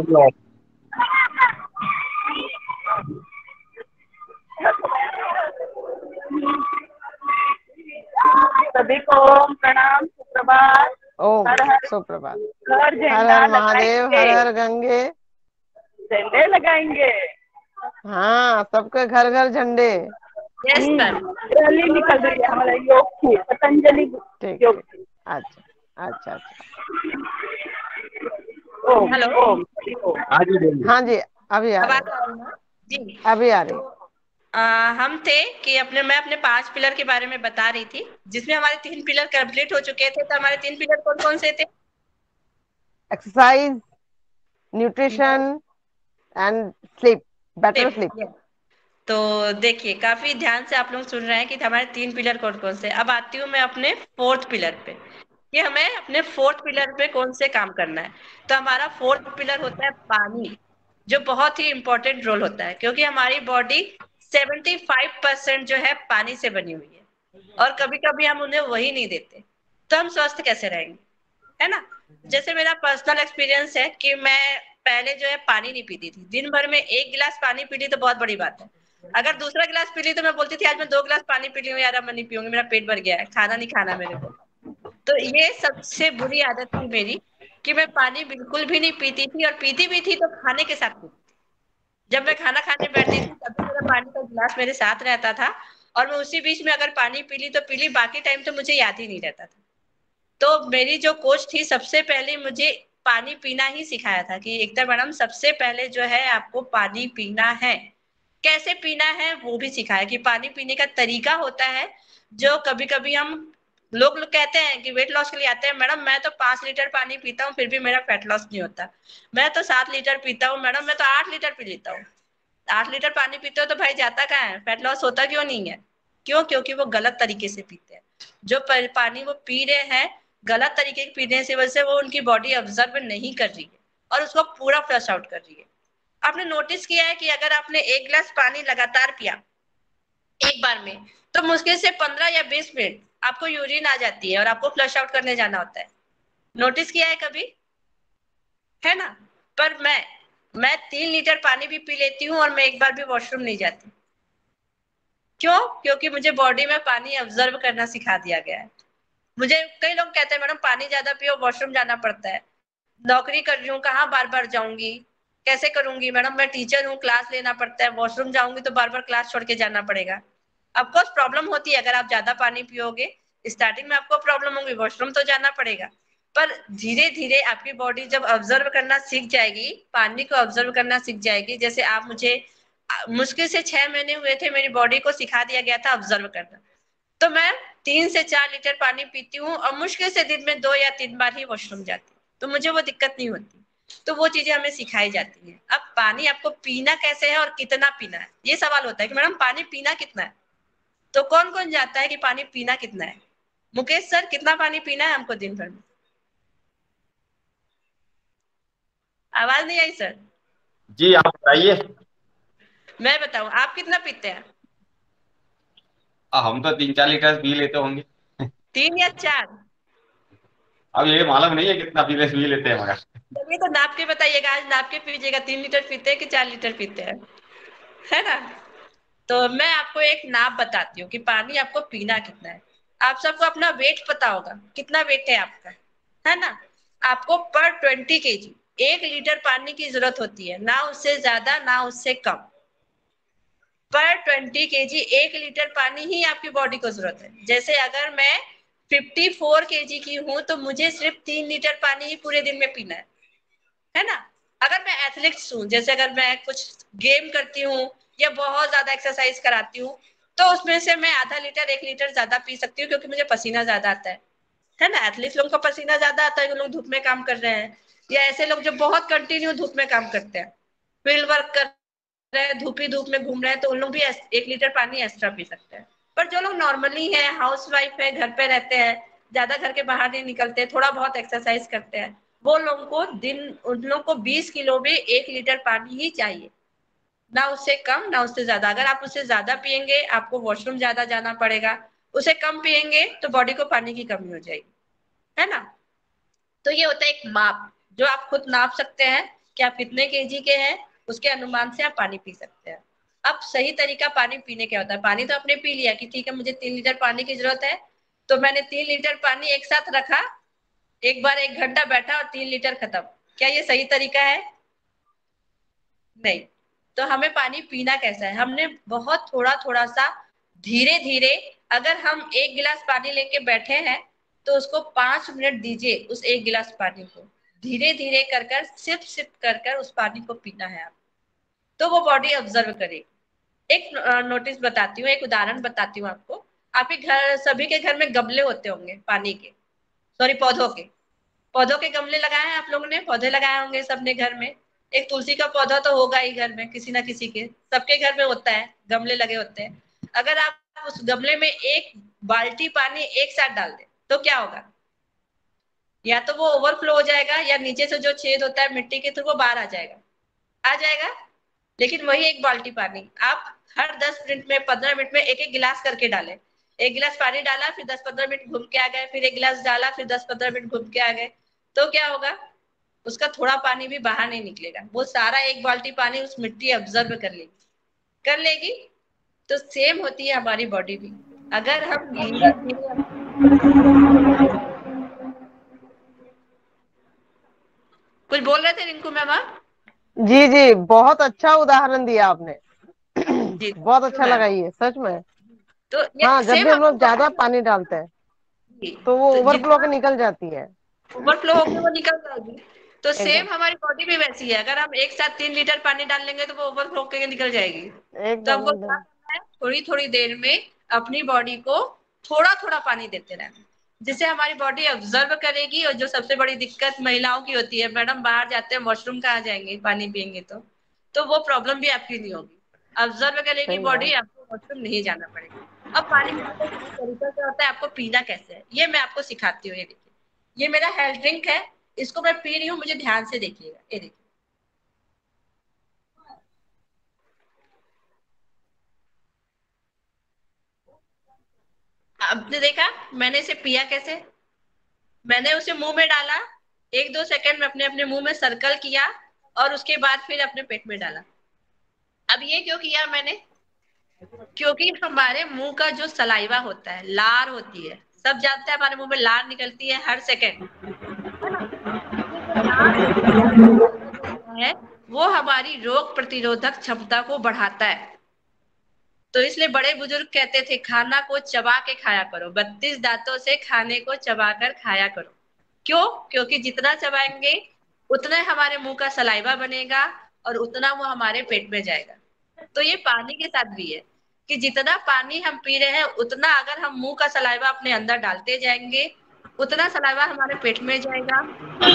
सभी को प्रणाम, सुप्रभात। ओम हर हर सुप्रभात। घर हर झंडा हर महादेव, लगाएंगे। हर हर गंगे। झंडे लगाएंगे। हाँ, सबके घर घर झंडे। Yes sir. रैली निकल रही है हमारा योग की, पतंजलि ठीक योग ठीक। की। अच्छा अच्छा अच्छा। ओम हेलो, ओम ओम। हाँ जी बोलिए। हाँ जी, अभी आ रहे आवाज हैं। आ रही है ना? जी। अभी आ रही तो है। हम थे कि मैं अपने 5 पिलर के बारे में बता रही थी, जिसमें हमारे 3 पिलर कंप्लीट हो चुके थे। तो हमारे 3 पिलर कौन कौन से थे? Exercise, nutrition and sleep, better sleep. Yes. तो देखिए, काफी ध्यान से आप लोग सुन रहे हैं कि हमारे 3 पिलर कौन कौन से। अब आती हूँ मैं अपने 4th पिलर पे, कि हमें अपने 4th पिलर पे कौन से काम करना है। तो हमारा 4th पिलर होता है पानी, जो बहुत ही इंपॉर्टेंट रोल होता है, क्योंकि हमारी बॉडी 75% जो है पानी से बनी हुई है, और कभी कभी हम उन्हें वही नहीं देते, तो हम स्वस्थ कैसे रहेंगे, है ना? जैसे मेरा पर्सनल एक्सपीरियंस है कि मैं पहले जो है पानी नहीं पीती थी। दिन भर में 1 गिलास पानी पी ली तो बहुत बड़ी बात है। अगर दूसरा गिलास पी ली तो मैं बोलती थी आज मैं 2 गिलास पानी पी ली हूँ यार, अब मैं नहीं पीऊंगी, मेरा पेट भर गया है, खाना नहीं खाना मेरे को। तो ये सबसे बुरी आदत थी मेरी, कि मैं पानी बिल्कुल भी नहीं पीती थी, और पीती भी थी तो खाने के साथ पीती थी। जब मैं खाना खाने बैठती थी तभी मेरा पानी का गिलास मेरे साथ रहता था, और मैं उसी बीच में अगर पानी पी ली तो पी ली, बाकी टाइम तो मुझे याद ही नहीं रहता था। तो मेरी जो कोच थी, सबसे पहले मुझे पानी पीना ही सिखाया था कि एकता मैडम, सबसे पहले जो है आपको पानी पीना है। कैसे पीना है वो भी सिखाया, कि पानी पीने का तरीका होता है, जो कभी कभी हम लोग कहते हैं कि वेट लॉस के लिए आते हैं, मैडम मैं तो 5 लीटर पानी पीता हूँ फिर भी मेरा फैट लॉस नहीं होता, मैं तो 7 लीटर पीता हूँ मैडम, मैं तो 8 लीटर पी लेता हूँ। 8 लीटर पानी पीते हो तो भाई जाता कहाँ है, फैट लॉस होता क्यों नहीं है? क्यों? क्योंकि वो गलत तरीके से पीते हैं। जो पानी वो पी रहे हैं, गलत तरीके के पीने से वजह से वो उनकी बॉडी ऑब्जर्व नहीं कर रही है, और उसको पूरा फ्लश आउट कर रही है। आपने नोटिस किया है कि अगर आपने 1 गिलास पानी लगातार पिया एक बार में, तो मुश्किल से 15 या 20 मिनट आपको यूरिन आ जाती है, और आपको फ्लश आउट करने जाना होता है। नोटिस किया है कभी? है ना? पर मैं 3 लीटर पानी भी पी लेती हूँ, और मैं एक बार भी वॉशरूम नहीं जाती। क्यों? क्योंकि मुझे बॉडी में पानी ऑब्जर्व करना सिखा दिया गया है। मुझे कई लोग कहते हैं मैडम पानी ज्यादा पियो, वॉशरूम जाना पड़ता है। नौकरी कर रही हूँ, कहाँ बार बार जाऊंगी, कैसे करूंगी मैडम, मैं टीचर हूँ, क्लास लेना पड़ता है, वॉशरूम जाऊंगी तो बार बार क्लास छोड़ के जाना पड़ेगा। ऑफकोर्स प्रॉब्लम होती है, अगर आप ज्यादा पानी पियोगे, स्टार्टिंग में आपको प्रॉब्लम होगी, वॉशरूम तो जाना पड़ेगा। पर धीरे धीरे आपकी बॉडी जब ऑब्जर्व करना सीख जाएगी, पानी को ऑब्जर्व करना सीख जाएगी, जैसे आप मुझे मुश्किल से 6 महीने हुए थे, मेरी बॉडी को सिखा दिया गया था ऑब्जर्व करना। तो मैं 3 से 4 लीटर पानी पीती हूँ, और मुश्किल से दिन में 2 या 3 बार ही वॉशरूम जाती हूँ, तो मुझे वो दिक्कत नहीं होती। तो वो चीजें हमें सिखाई जाती हैं। अब पानी आपको पीना कैसे है और कितना पीना है, ये सवाल होता है कि मैडम पानी पीना कितना है। तो कौन कौन जानता है कि पानी पीना कितना है? मुकेश सर, कितना पानी पीना है हमको दिन भर में? आवाज नहीं आई सर। जी आप बताइए। मैं बताऊं आप कितना पीते हैं? हम तो 3-4 लीटर पी लेते होंगे। 3 या 4? अब ये मालूम नहीं है कितना पी लेते हैं मगर। चलिए तो नाप के बताइएगा, आज नाप के पीजिएगा, 3 लीटर पीते हैं कि 4 लीटर पीते हैं, है ना? तो मैं आपको एक नाप बताती हूँ कि पानी आपको पीना कितना है। आप सबको अपना वेट पता होगा, कितना वेट है आपका, है ना? आपको पर 20 kg 1 लीटर पानी की जरूरत होती है, ना उससे ज्यादा ना उससे कम। पर 20 केजी 1 लीटर पानी ही आपकी बॉडी को जरूरत है। जैसे अगर मैं 54 केजी की हूं तो मुझे सिर्फ 3 लीटर पानी ही पूरे दिन में पीना है ना। अगर मैं एथलीट्स हूँ, जैसे अगर मैं कुछ गेम करती हूँ या बहुत ज्यादा एक्सरसाइज कराती हूँ, तो उसमें से मैं आधा लीटर 1 लीटर ज्यादा पी सकती हूँ, क्योंकि मुझे पसीना ज्यादा आता है ना। एथलीट लोगों का पसीना ज्यादा आता है, जो लोग धूप में काम कर रहे हैं, या ऐसे लोग जो बहुत कंटिन्यू धूप में काम करते हैं, फील्ड वर्क कर रहे हैं, धूप ही धूप में घूम रहे हैं, तो उन लोग भी 1 लीटर पानी एक्स्ट्रा पी सकते हैं। पर जो लोग नॉर्मली है, हाउस वाइफ है, घर पे रहते हैं, ज्यादा घर के बाहर नहीं निकलते, थोड़ा बहुत एक्सरसाइज करते हैं, वो लोगों को उन लोगों को 20 किलो में 1 लीटर पानी ही चाहिए, ना उससे कम ना उससे ज्यादा। अगर आप उससे ज्यादा पियेंगे आपको वॉशरूम ज्यादा जाना पड़ेगा, उसे कम पियेंगे तो बॉडी को पानी की कमी हो जाएगी, है ना। तो ये होता है एक माप, जो आप खुद नाप सकते हैं कि आप कितने केजी के हैं, उसके अनुमान से आप पानी पी सकते हैं। अब सही तरीका पानी पीने का होता है। पानी तो आपने पी लिया कि ठीक है मुझे 3 लीटर पानी की जरूरत है, तो मैंने 3 लीटर पानी एक साथ रखा, एक बार 1 घंटा बैठा और 3 लीटर खत्म। क्या ये सही तरीका है? नहीं। तो हमें पानी पीना कैसा है, हमने बहुत थोड़ा थोड़ा सा धीरे धीरे, अगर हम 1 गिलास पानी लेके बैठे हैं तो उसको 5 मिनट दीजिए, उस 1 गिलास पानी को धीरे धीरे कर कर सिप सिप कर कर उस पानी को पीना है आप, तो वो बॉडी ऑब्जर्व करेगी। एक नोटिस बताती हूँ, एक उदाहरण बताती हूँ आपको। आपके घर, सभी के घर में गमले होते होंगे पानी के, सॉरी पौधों के गमले लगाए हैं आप लोगों ने, पौधे लगाए होंगे सबने घर में। एक तुलसी का पौधा तो होगा ही घर में, किसी ना किसी के, सबके घर में होता है, गमले लगे होते हैं। अगर आप उस गमले में 1 बाल्टी पानी एक साथ डाल दें तो क्या होगा? या तो वो ओवरफ्लो हो जाएगा, या नीचे से जो छेद होता है मिट्टी के थ्रू वो बाहर आ जाएगा। लेकिन वही 1 बाल्टी पानी आप हर 10 मिनट में, 15 मिनट में 1 1 गिलास करके डालें। 1 गिलास पानी डाला, फिर 10-15 मिनट घूम के आ गए, फिर 1 गिलास डाला, फिर 10-15 मिनट घूम के आ गए, तो क्या होगा? उसका थोड़ा पानी भी बाहर नहीं निकलेगा, वो सारा 1 बाल्टी पानी उस मिट्टी ऑब्जर्व कर लेगी। तो सेम होती है हमारी बॉडी भी। अगर हम धीरे धीरे, कुछ बोल रहे थे रिंकू मैम आप? जी जी, बहुत अच्छा उदाहरण दिया आपने। जी बहुत अच्छा मैम। लगा ये सच में। तो ये हाँ, जब भी सेम हम हमारी लोग ज्यादा बॉडी पानी डालते हैं में, तो वो तो ओवरफ्लो जितना पे निकल जाती है। ओवरफ्लो होकर वो निकल जाएगी। तो एकदम सेम हमारी बॉडी भी वैसी है, अगर हम एक साथ 3 लीटर पानी डाल लेंगे तो वो ओवरफ्लो होकर निकल जाएगी। तो एकदम हमको क्या एकदम करना है, थोड़ी थोड़ी देर में अपनी बॉडी को थोड़ा थोड़ा पानी देते रहना, जिससे हमारी बॉडी ऑब्जर्व करेगी। और जो सबसे बड़ी दिक्कत महिलाओं की होती है, मैडम बाहर जाते हैं वॉशरूम कहाँ जाएंगे पानी पियेंगे, तो वो प्रॉब्लम भी आपकी नहीं होगी। ऑब्जर्व करेगी सही बॉडी, बात। आपको वॉशरूम नहीं जाना पड़ेगा। अब पानी पीने का सही तरीका क्या होता है, आपको पीना कैसे है, ये मैं आपको सिखाती हूँ। ये देखिए, ये मेरा हेल्थ ड्रिंक है, इसको मैं पी रही हूँ, मुझे ध्यान से देखिएगा। ये देखिए, आपने देखा मैंने इसे पिया कैसे? मैंने उसे मुंह में डाला, 1-2 सेकंड में अपने अपने मुंह में सर्कल किया, और उसके बाद फिर अपने पेट में डाला। अब ये क्यों किया मैंने? क्योंकि हमारे मुंह का जो सलाइवा होता है, लार होती है, सब जानते हैं हमारे मुंह में लार निकलती है हर सेकंड, है ना। ये जो लार होती है, सलाइवा जो होता है, वो हमारी रोग प्रतिरोधक क्षमता को बढ़ाता है। तो इसलिए बड़े बुजुर्ग कहते थे खाना को चबा के खाया करो, 32 दांतों से खाने को चबा कर खाया करो। क्यों? क्योंकि जितना चबाएंगे उतना हमारे मुंह का सलाइवा बनेगा, और उतना वो हमारे पेट में जाएगा। तो ये पानी के साथ भी है, कि जितना पानी हम पी रहे हैं उतना अगर हम मुंह का सलाइवा अपने अंदर डालते जाएंगे, उतना सलाइवा हमारे पेट में जाएगा, और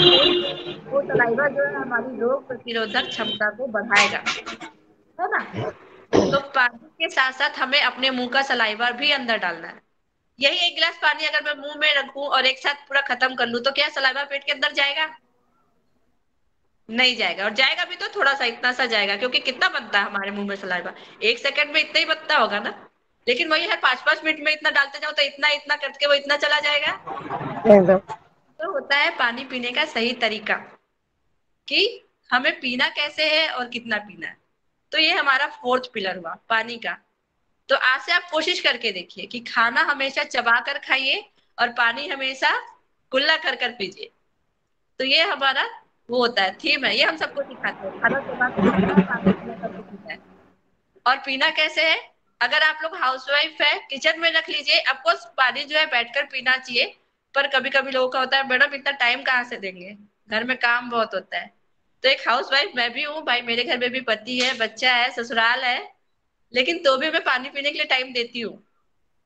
वो सलाइवा जो है हमारी रोग प्रतिरोधक क्षमता को बढ़ाएगा, है ना। तो पानी के साथ साथ हमें अपने मुंह का सलाइवा भी अंदर डालना है। यही 1 गिलास पानी अगर मैं मुंह में रखूं और एक साथ पूरा खत्म कर लूं, तो क्या सलाइवा पेट के अंदर जाएगा? नहीं जाएगा। और जाएगा भी तो थोड़ा सा, इतना सा जाएगा, क्योंकि कितना बनता है हमारे मुंह में सलाइवा? 1 सेकंड में इतना ही बनता होगा ना। लेकिन वही है 5-5 मिनट में इतना डालते जाओ तो इतना इतना करके वो इतना चला जाएगा। एकदम तो होता है पानी पीने का सही तरीका, कि हमें पीना कैसे है और कितना पीना है। तो ये हमारा 4th पिलर हुआ पानी का। तो आज से आप कोशिश करके देखिए कि खाना हमेशा चबा कर खाइए और पानी हमेशा कुल्ला कर कर पीजिए। तो ये हमारा वो होता है, थीम है, ये हम सबको सिखाते हैं, खाना चबाना सीखना है, पानी पीना सबको सीखना है। और पीना कैसे है, अगर आप लोग हाउसवाइफ है, किचन में रख लीजिए, अफकोर्स पानी जो है बैठकर पीना चाहिए। पर कभी कभी लोगों का होता है मैडम इतना टाइम कहाँ से देंगे, घर में काम बहुत होता है। तो एक हाउसवाइफ मैं भी हूँ भाई, मेरे घर में भी पति है, बच्चा है, ससुराल है, लेकिन तो भी मैं पानी पीने के लिए टाइम देती हूँ,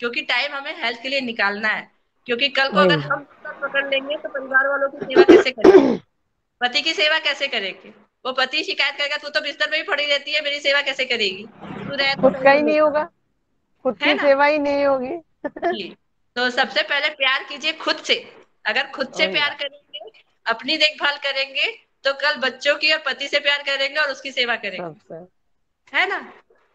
क्योंकि टाइम हमें हेल्थ के लिए निकालना है। क्योंकि कल को अगर वही। हम बिस्तर पकड़ लेंगे तो परिवार वालों की सेवा कैसे करेंगे, पति की सेवा कैसे करेंगे। वो पति शिकायत करेगा तू तो बिस्तर में ही पड़ी रहती है, मेरी सेवा कैसे करेगी, तू रह तो खुद सही का हम ही लोग नहीं का। होगा, खुद है की ना। सेवा ही नहीं होगी। जी। तो सबसे पहले प्यार कीजिए खुद से। अगर खुद से वही प्यार बात। करेंगे, अपनी देखभाल करेंगे, तो कल बच्चों की और पति से प्यार करेंगे और उसकी सेवा करेंगे। सबसे। है ना।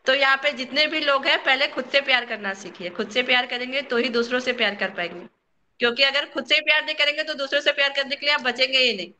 तो यहाँ पे जितने भी लोग हैं पहले खुद से प्यार करना सीखिए, खुद से प्यार करेंगे तो ही दूसरों से प्यार कर पाएंगे। क्योंकि अगर खुद से ही प्यार नहीं करेंगे तो दूसरों से प्यार करने के लिए आप बचेंगे ही नहीं।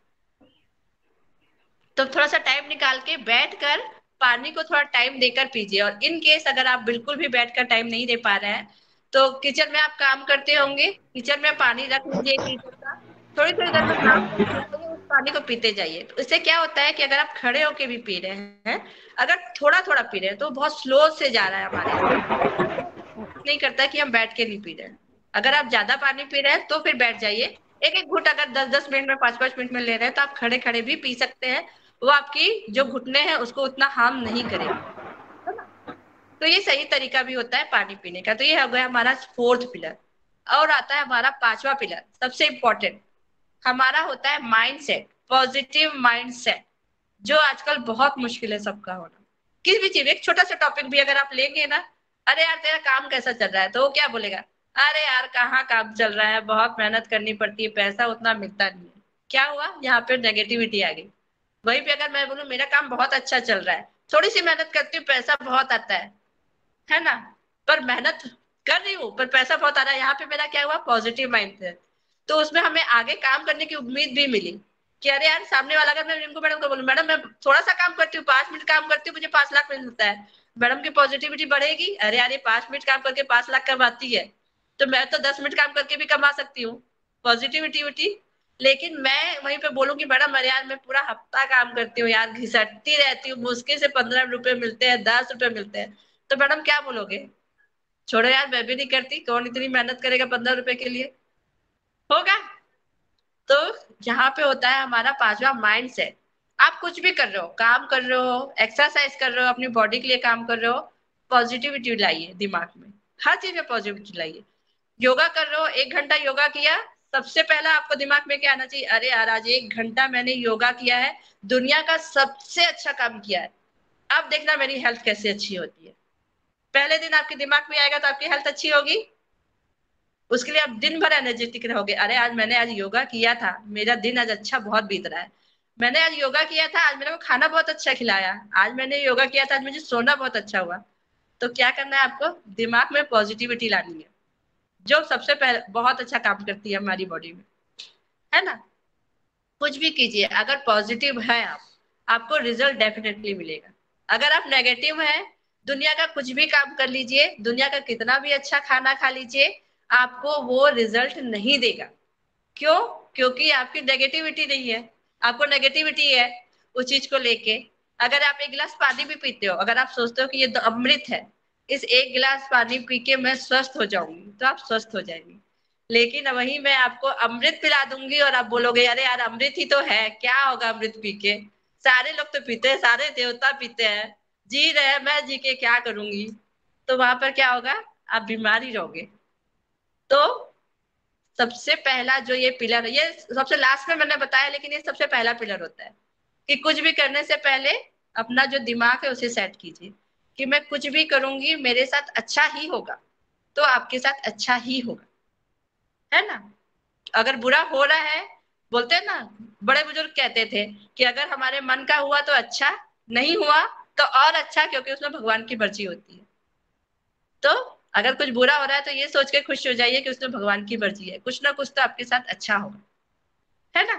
तो थोड़ा सा टाइम निकाल के बैठकर पानी को थोड़ा टाइम देकर पीजिए। और इन केस अगर आप बिल्कुल भी बैठकर टाइम नहीं दे पा रहे हैं, तो किचन में आप काम करते होंगे, किचन में पानी रख लीजिए 1 लीटर का, थोड़ी थोड़ी देर में काम करते जाइए, उस पानी को पीते जाइए। तो इससे क्या होता है कि अगर आप खड़े होके भी पी रहे हैं, अगर थोड़ा थोड़ा पी रहे हैं तो बहुत स्लो से जा रहा है हमारे अंदर, नहीं करता कि हम बैठ के नहीं पी रहे हैं। अगर आप ज्यादा पानी पी रहे हैं तो फिर बैठ जाइए, एक एक घुट अगर 10-10 मिनट में 5-5 मिनट में ले रहे हैं तो आप खड़े खड़े भी पी सकते हैं। वो आपकी जो घुटने हैं उसको उतना हार्म नहीं करेगा। है ना। तो ये सही तरीका भी होता है पानी पीने का। तो ये हो गया हमारा 4th पिलर। और आता है हमारा 5वां पिलर, सबसे इंपॉर्टेंट, हमारा होता है mind set, positive mind set, जो आजकल बहुत मुश्किल है सबका होना। किसी भी चीज, एक छोटा सा टॉपिक भी अगर आप लेंगे ना, अरे यार तेरा काम कैसा चल रहा है, तो वो क्या बोलेगा, अरे यार कहाँ काम चल रहा है, बहुत मेहनत करनी पड़ती है, पैसा उतना मिलता नहीं है। क्या हुआ, यहाँ पे नेगेटिविटी आ गई। वहीं पे अगर मैं बोलूं मेरा काम बहुत अच्छा चल रहा है, थोड़ी सी मेहनत करती हूँ, पैसा बहुत आता है ना, पर मेहनत कर रही हूँ पर पैसा बहुत आ रहा है, यहाँ पे मेरा क्या हुआ, पॉजिटिव माइंड सेट। तो उसमें हमें आगे काम करने की उम्मीद भी मिली कि अरे यार सामने वाला, अगर मैं रिंकू मैडम को बोलूं मैडम मैं थोड़ा सा काम करती हूँ, 5 मिनट काम करती हूँ, मुझे 5 लाख मिलता है, मैडम की पॉजिटिविटी बढ़ेगी, अरे यार ये 5 मिनट काम करके 5 लाख कमाती है, तो मैं तो 10 मिनट काम करके भी कमा सकती हूँ, पॉजिटिविटी। लेकिन मैं वहीं पे बोलूंगी मैडम अरे यार मैं पूरा हफ्ता काम करती हूँ यार, घिसटती रहती हूँ, मुश्किल से 15 रुपए मिलते हैं, 10 रुपए मिलते हैं, तो मैडम क्या बोलोगे, छोड़ो यार मैं भी नहीं करती, कौन इतनी मेहनत करेगा 15 रुपए के लिए, होगा। तो यहाँ पे होता है हमारा 5वां माइंड सेट। आप कुछ भी कर रहे हो, काम कर रहे हो, एक्सरसाइज कर रहे हो, अपनी बॉडी के लिए काम कर रहे हो, पॉजिटिविटी लाइए दिमाग में, हर चीज में पॉजिटिविटी लाइए। योगा कर रहे हो, 1 घंटा योगा किया, सबसे पहला आपको दिमाग में क्या आना चाहिए, अरे यार आज 1 घंटा मैंने योगा किया है, दुनिया का सबसे अच्छा काम किया है, अब देखना मेरी हेल्थ कैसे अच्छी होती है। पहले दिन आपके दिमाग में आएगा तो आपकी हेल्थ अच्छी होगी, उसके लिए आप दिन भर एनर्जेटिक रहोगे, अरे आज योगा किया था, मेरा दिन आज अच्छा बहुत बीत रहा है, मैंने आज योगा किया था, आज मेरे को खाना बहुत अच्छा खिलाया, आज मैंने योगा किया था, आज मुझे सोना बहुत अच्छा हुआ। तो क्या करना है आपको, दिमाग में पॉजिटिविटी लानी है, जो सबसे पहले बहुत अच्छा काम करती है हमारी बॉडी में। है ना। कुछ भी कीजिए, अगर पॉजिटिव है आप, आपको रिजल्ट डेफिनेटली मिलेगा। अगर आप नेगेटिव है, दुनिया का कुछ भी काम कर लीजिए, दुनिया का कितना भी अच्छा खाना खा लीजिए, आपको वो रिजल्ट नहीं देगा। क्यों, क्योंकि आपकी नेगेटिविटी नहीं है, आपको नेगेटिविटी है उस चीज को लेके। अगर आप 1 गिलास पानी भी पीते हो, अगर आप सोचते हो कि ये तो अमृत है, इस 1 गिलास पानी पी के मैं स्वस्थ हो जाऊंगी, तो आप स्वस्थ हो जाएंगे। लेकिन वही मैं आपको अमृत पिला दूंगी और आप बोलोगे अरे यार अमृत ही तो है, क्या होगा अमृत पी के, सारे लोग तो पीते हैं, सारे देवता पीते हैं, जी रहे हैं, मैं जी के क्या करूंगी। तो वहां पर क्या होगा, आप बीमार ही रहोगे। तो सबसे पहला जो ये पिलर है, ये सबसे लास्ट में मैंने बताया, लेकिन ये सबसे पहला पिलर होता है कि कुछ भी करने से पहले अपना जो दिमाग है उसे सेट कीजिए कि मैं कुछ भी करूंगी मेरे साथ अच्छा ही होगा, तो आपके साथ अच्छा ही होगा। है ना। अगर बुरा हो रहा है, बोलते हैं ना, बड़े बुजुर्ग कहते थे कि अगर हमारे मन का हुआ तो अच्छा, नहीं हुआ तो और अच्छा, क्योंकि उसमें भगवान की मर्जी होती है। तो अगर कुछ बुरा हो रहा है तो ये सोच के खुश हो जाइए कि उसमें भगवान की मर्जी है, कुछ ना कुछ तो आपके साथ अच्छा होगा। है ना।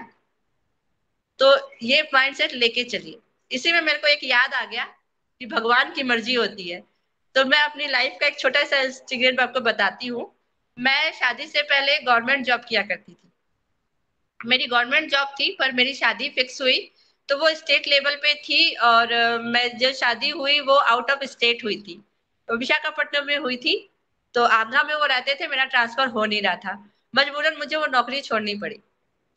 तो ये माइंडसेट लेके चलिए। इसी में मेरे को एक याद आ गया कि भगवान की मर्जी होती है, तो मैं अपनी लाइफ का एक छोटा सा सीक्रेट आपको बताती हूँ। मैं शादी से पहले गवर्नमेंट जॉब किया करती थी। मेरी गवर्नमेंट जॉब थी, पर मेरी शादी फिक्स हुई तो वो स्टेट लेवल पे थी, और मैं जो शादी हुई वो आउट ऑफ स्टेट हुई थी, तो विशाखापट्टनम में हुई थी। तो आंध्रा में वो रहते थे, मेरा ट्रांसफर हो नहीं रहा था, मजबूरन मुझे वो नौकरी छोड़नी पड़ी।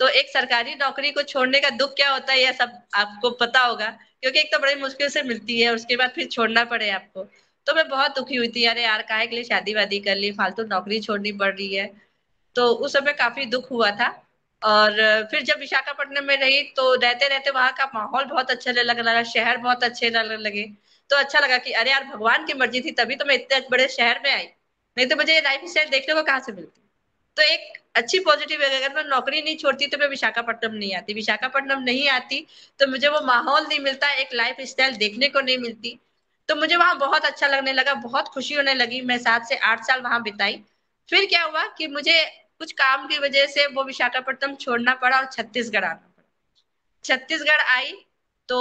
तो एक सरकारी नौकरी को छोड़ने का दुख क्या होता है, यह सब आपको पता होगा, क्योंकि एक तो बड़ी मुश्किल से मिलती है, उसके बाद फिर छोड़ना पड़े आपको। तो मैं बहुत दुखी हुई थी, अरे यार काहे के लिए शादी वादी कर ली, फालतू नौकरी छोड़नी पड़ रही है। तो उस समय काफी दुख हुआ था। और फिर जब विशाखापट्टनम में रही तो रहते रहते वहां का माहौल बहुत अच्छा लगने लगा, शहर बहुत अच्छे लगने लगे। तो अच्छा लगा कि अरे यार भगवान की मर्जी थी तभी तो मैं इतने बड़े शहर में आई, नहीं तो मुझे लाइफ स्टाइल देखने को कहाँ से मिलती। तो एक अच्छी पॉजिटिव है, अगर मैं नौकरी नहीं छोड़ती तो मैं विशाखापट्टनम नहीं आती, विशाखापट्टनम नहीं आती तो मुझे वो माहौल नहीं मिलता, एक लाइफ स्टाइल देखने को नहीं मिलती। तो मुझे वहां बहुत अच्छा लगने लगा, बहुत खुशी होने लगी, मैं 7 से 8 साल वहां बिताई। फिर क्या हुआ कि मुझे कुछ काम की वजह से वो विशाखापट्टनम छोड़ना पड़ा और छत्तीसगढ़ आना पड़ा। छत्तीसगढ़ आई तो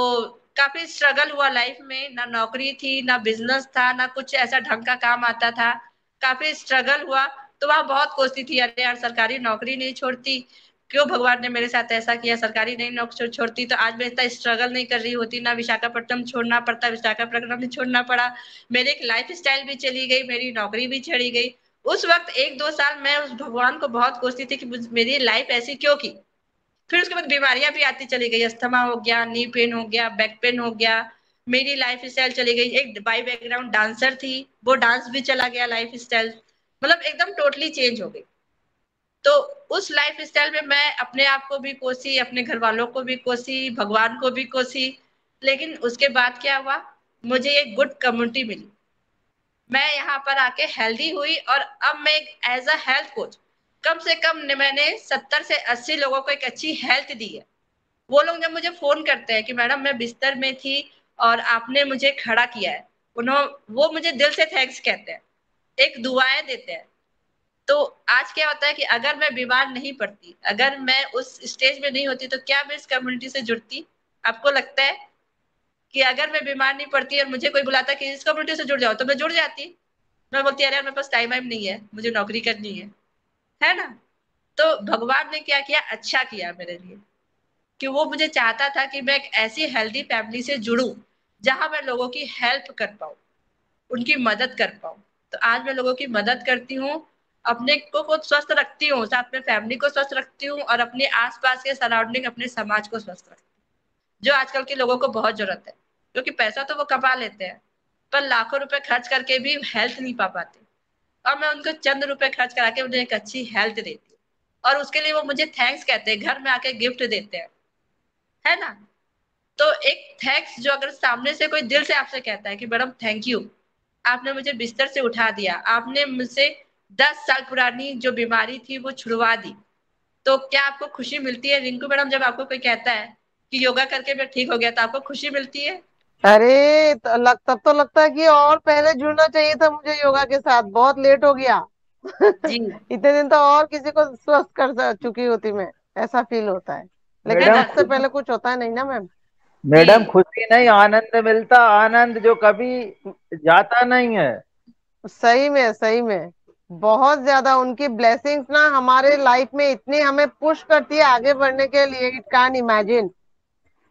काफी स्ट्रगल हुआ लाइफ में, ना नौकरी थी ना बिजनेस था ना कुछ ऐसा ढंग का काम आता था, काफी स्ट्रगल हुआ। तो वहां बहुत कोसती थी, अरे यार सरकारी नौकरी नहीं छोड़ती, क्यों भगवान ने मेरे साथ ऐसा किया, सरकारी नहीं नौकरी छोड़ती तो आज मैं इतना स्ट्रगल नहीं कर रही होती, ना विशाखापट्टनम छोड़ना पड़ता, विशाखापट्टनम नहीं छोड़ना पड़ा, मेरी एक लाइफ स्टाइल भी चली गई, मेरी नौकरी भी चली गई। उस वक्त 1-2 साल मैं उस भगवान को बहुत कोसती थी कि मेरी लाइफ ऐसी क्यों की। फिर उसके बाद बीमारियां भी आती चली गई, अस्थमा हो गया, नी पेन हो गया, बैक पेन हो गया, मेरी लाइफ स्टाइल चली गई। एक बाई बैकग्राउंड डांसर थी, वो डांस भी चला गया, लाइफ स्टाइल मतलब एकदम टोटली चेंज हो गई। तो उस लाइफ स्टाइल में मैं अपने आप को भी कोसी, अपने घर वालों को भी कोसी, भगवान को भी कोसी। लेकिन उसके बाद क्या हुआ, मुझे एक गुड कम्युनिटी मिली, मैं यहाँ पर आके हेल्दी हुई, और अब मैं एज अ हेल्थ कोच कम से कम मैंने 70 से 80 लोगों को एक अच्छी हेल्थ दी है। वो लोग जब मुझे फोन करते हैं कि मैडम मैं बिस्तर में थी और आपने मुझे खड़ा किया है, वो मुझे दिल से थैंक्स कहते हैं, एक दुआएं देते हैं। तो आज क्या होता है कि अगर मैं बीमार नहीं पड़ती, अगर मैं उस स्टेज में नहीं होती तो क्या मैं इस कम्युनिटी से जुड़ती। आपको लगता है कि अगर मैं बीमार नहीं पड़ती और मुझे कोई बुलाता कि इस कम्युनिटी से जुड़ जाओ तो मैं जुड़ जाती। मैं बोलती अरे यार मेरे पास टाइम वाइम नहीं है, मुझे नौकरी करनी है ना। तो भगवान ने क्या किया, अच्छा किया मेरे लिए, कि वो मुझे चाहता था कि मैं एक ऐसी हेल्दी फैमिली से जुड़ूं जहां मैं लोगों की हेल्प कर पाऊं, उनकी मदद कर पाऊं। तो आज मैं लोगों की मदद करती हूँ, अपने को खुद स्वस्थ रखती हूँ, साथ में फैमिली को स्वस्थ रखती हूँ, और अपने आसपास के सराउंडिंग, अपने समाज को स्वस्थ रखती हूँ, जो आजकल के लोगों को बहुत जरूरत है। क्योंकि पैसा तो वो कमा लेते हैं, पर लाखों रुपए खर्च करके भी हेल्थ नहीं पा पाते, और मैं उनको चंद रुपए खर्च करा के उन्हें एक अच्छी हेल्थ देती हूँ, और उसके लिए वो मुझे थैंक्स कहते हैं, घर में आके गिफ्ट देते हैं, है ना। तो एक थैंक्स जो अगर सामने से कोई दिल से आपसे कहता है कि मैडम थैंक यू, आपने मुझे बिस्तर से उठा दिया, आपने मुझसे 10 साल पुरानी जो बीमारी थी वो छुड़वा दी, तो क्या आपको खुशी मिलती है रिंकू मैडम जब आपको कोई कहता है कि योगा करके मैं ठीक हो गया, तो आपको खुशी मिलती है। अरे तब तो लगता है कि और पहले जुड़ना चाहिए था मुझे योगा के साथ, बहुत लेट हो गया। जी। इतने दिन तो और किसी को स्वस्थ कर चुकी होती मैं, ऐसा फील होता है। लेकिन है मैडम ना। वक्त से पहले कुछ होता है नहीं ना मैम। जी। मैडम खुशी नहीं, आनंद मिलता, आनंद जो कभी जाता नहीं है। सही में बहुत ज्यादा उनकी ब्लेसिंग्स ना हमारे लाइफ में इतनी हमें पुश करती है आगे बढ़ने के लिए, इट कैन इमेजिन, जी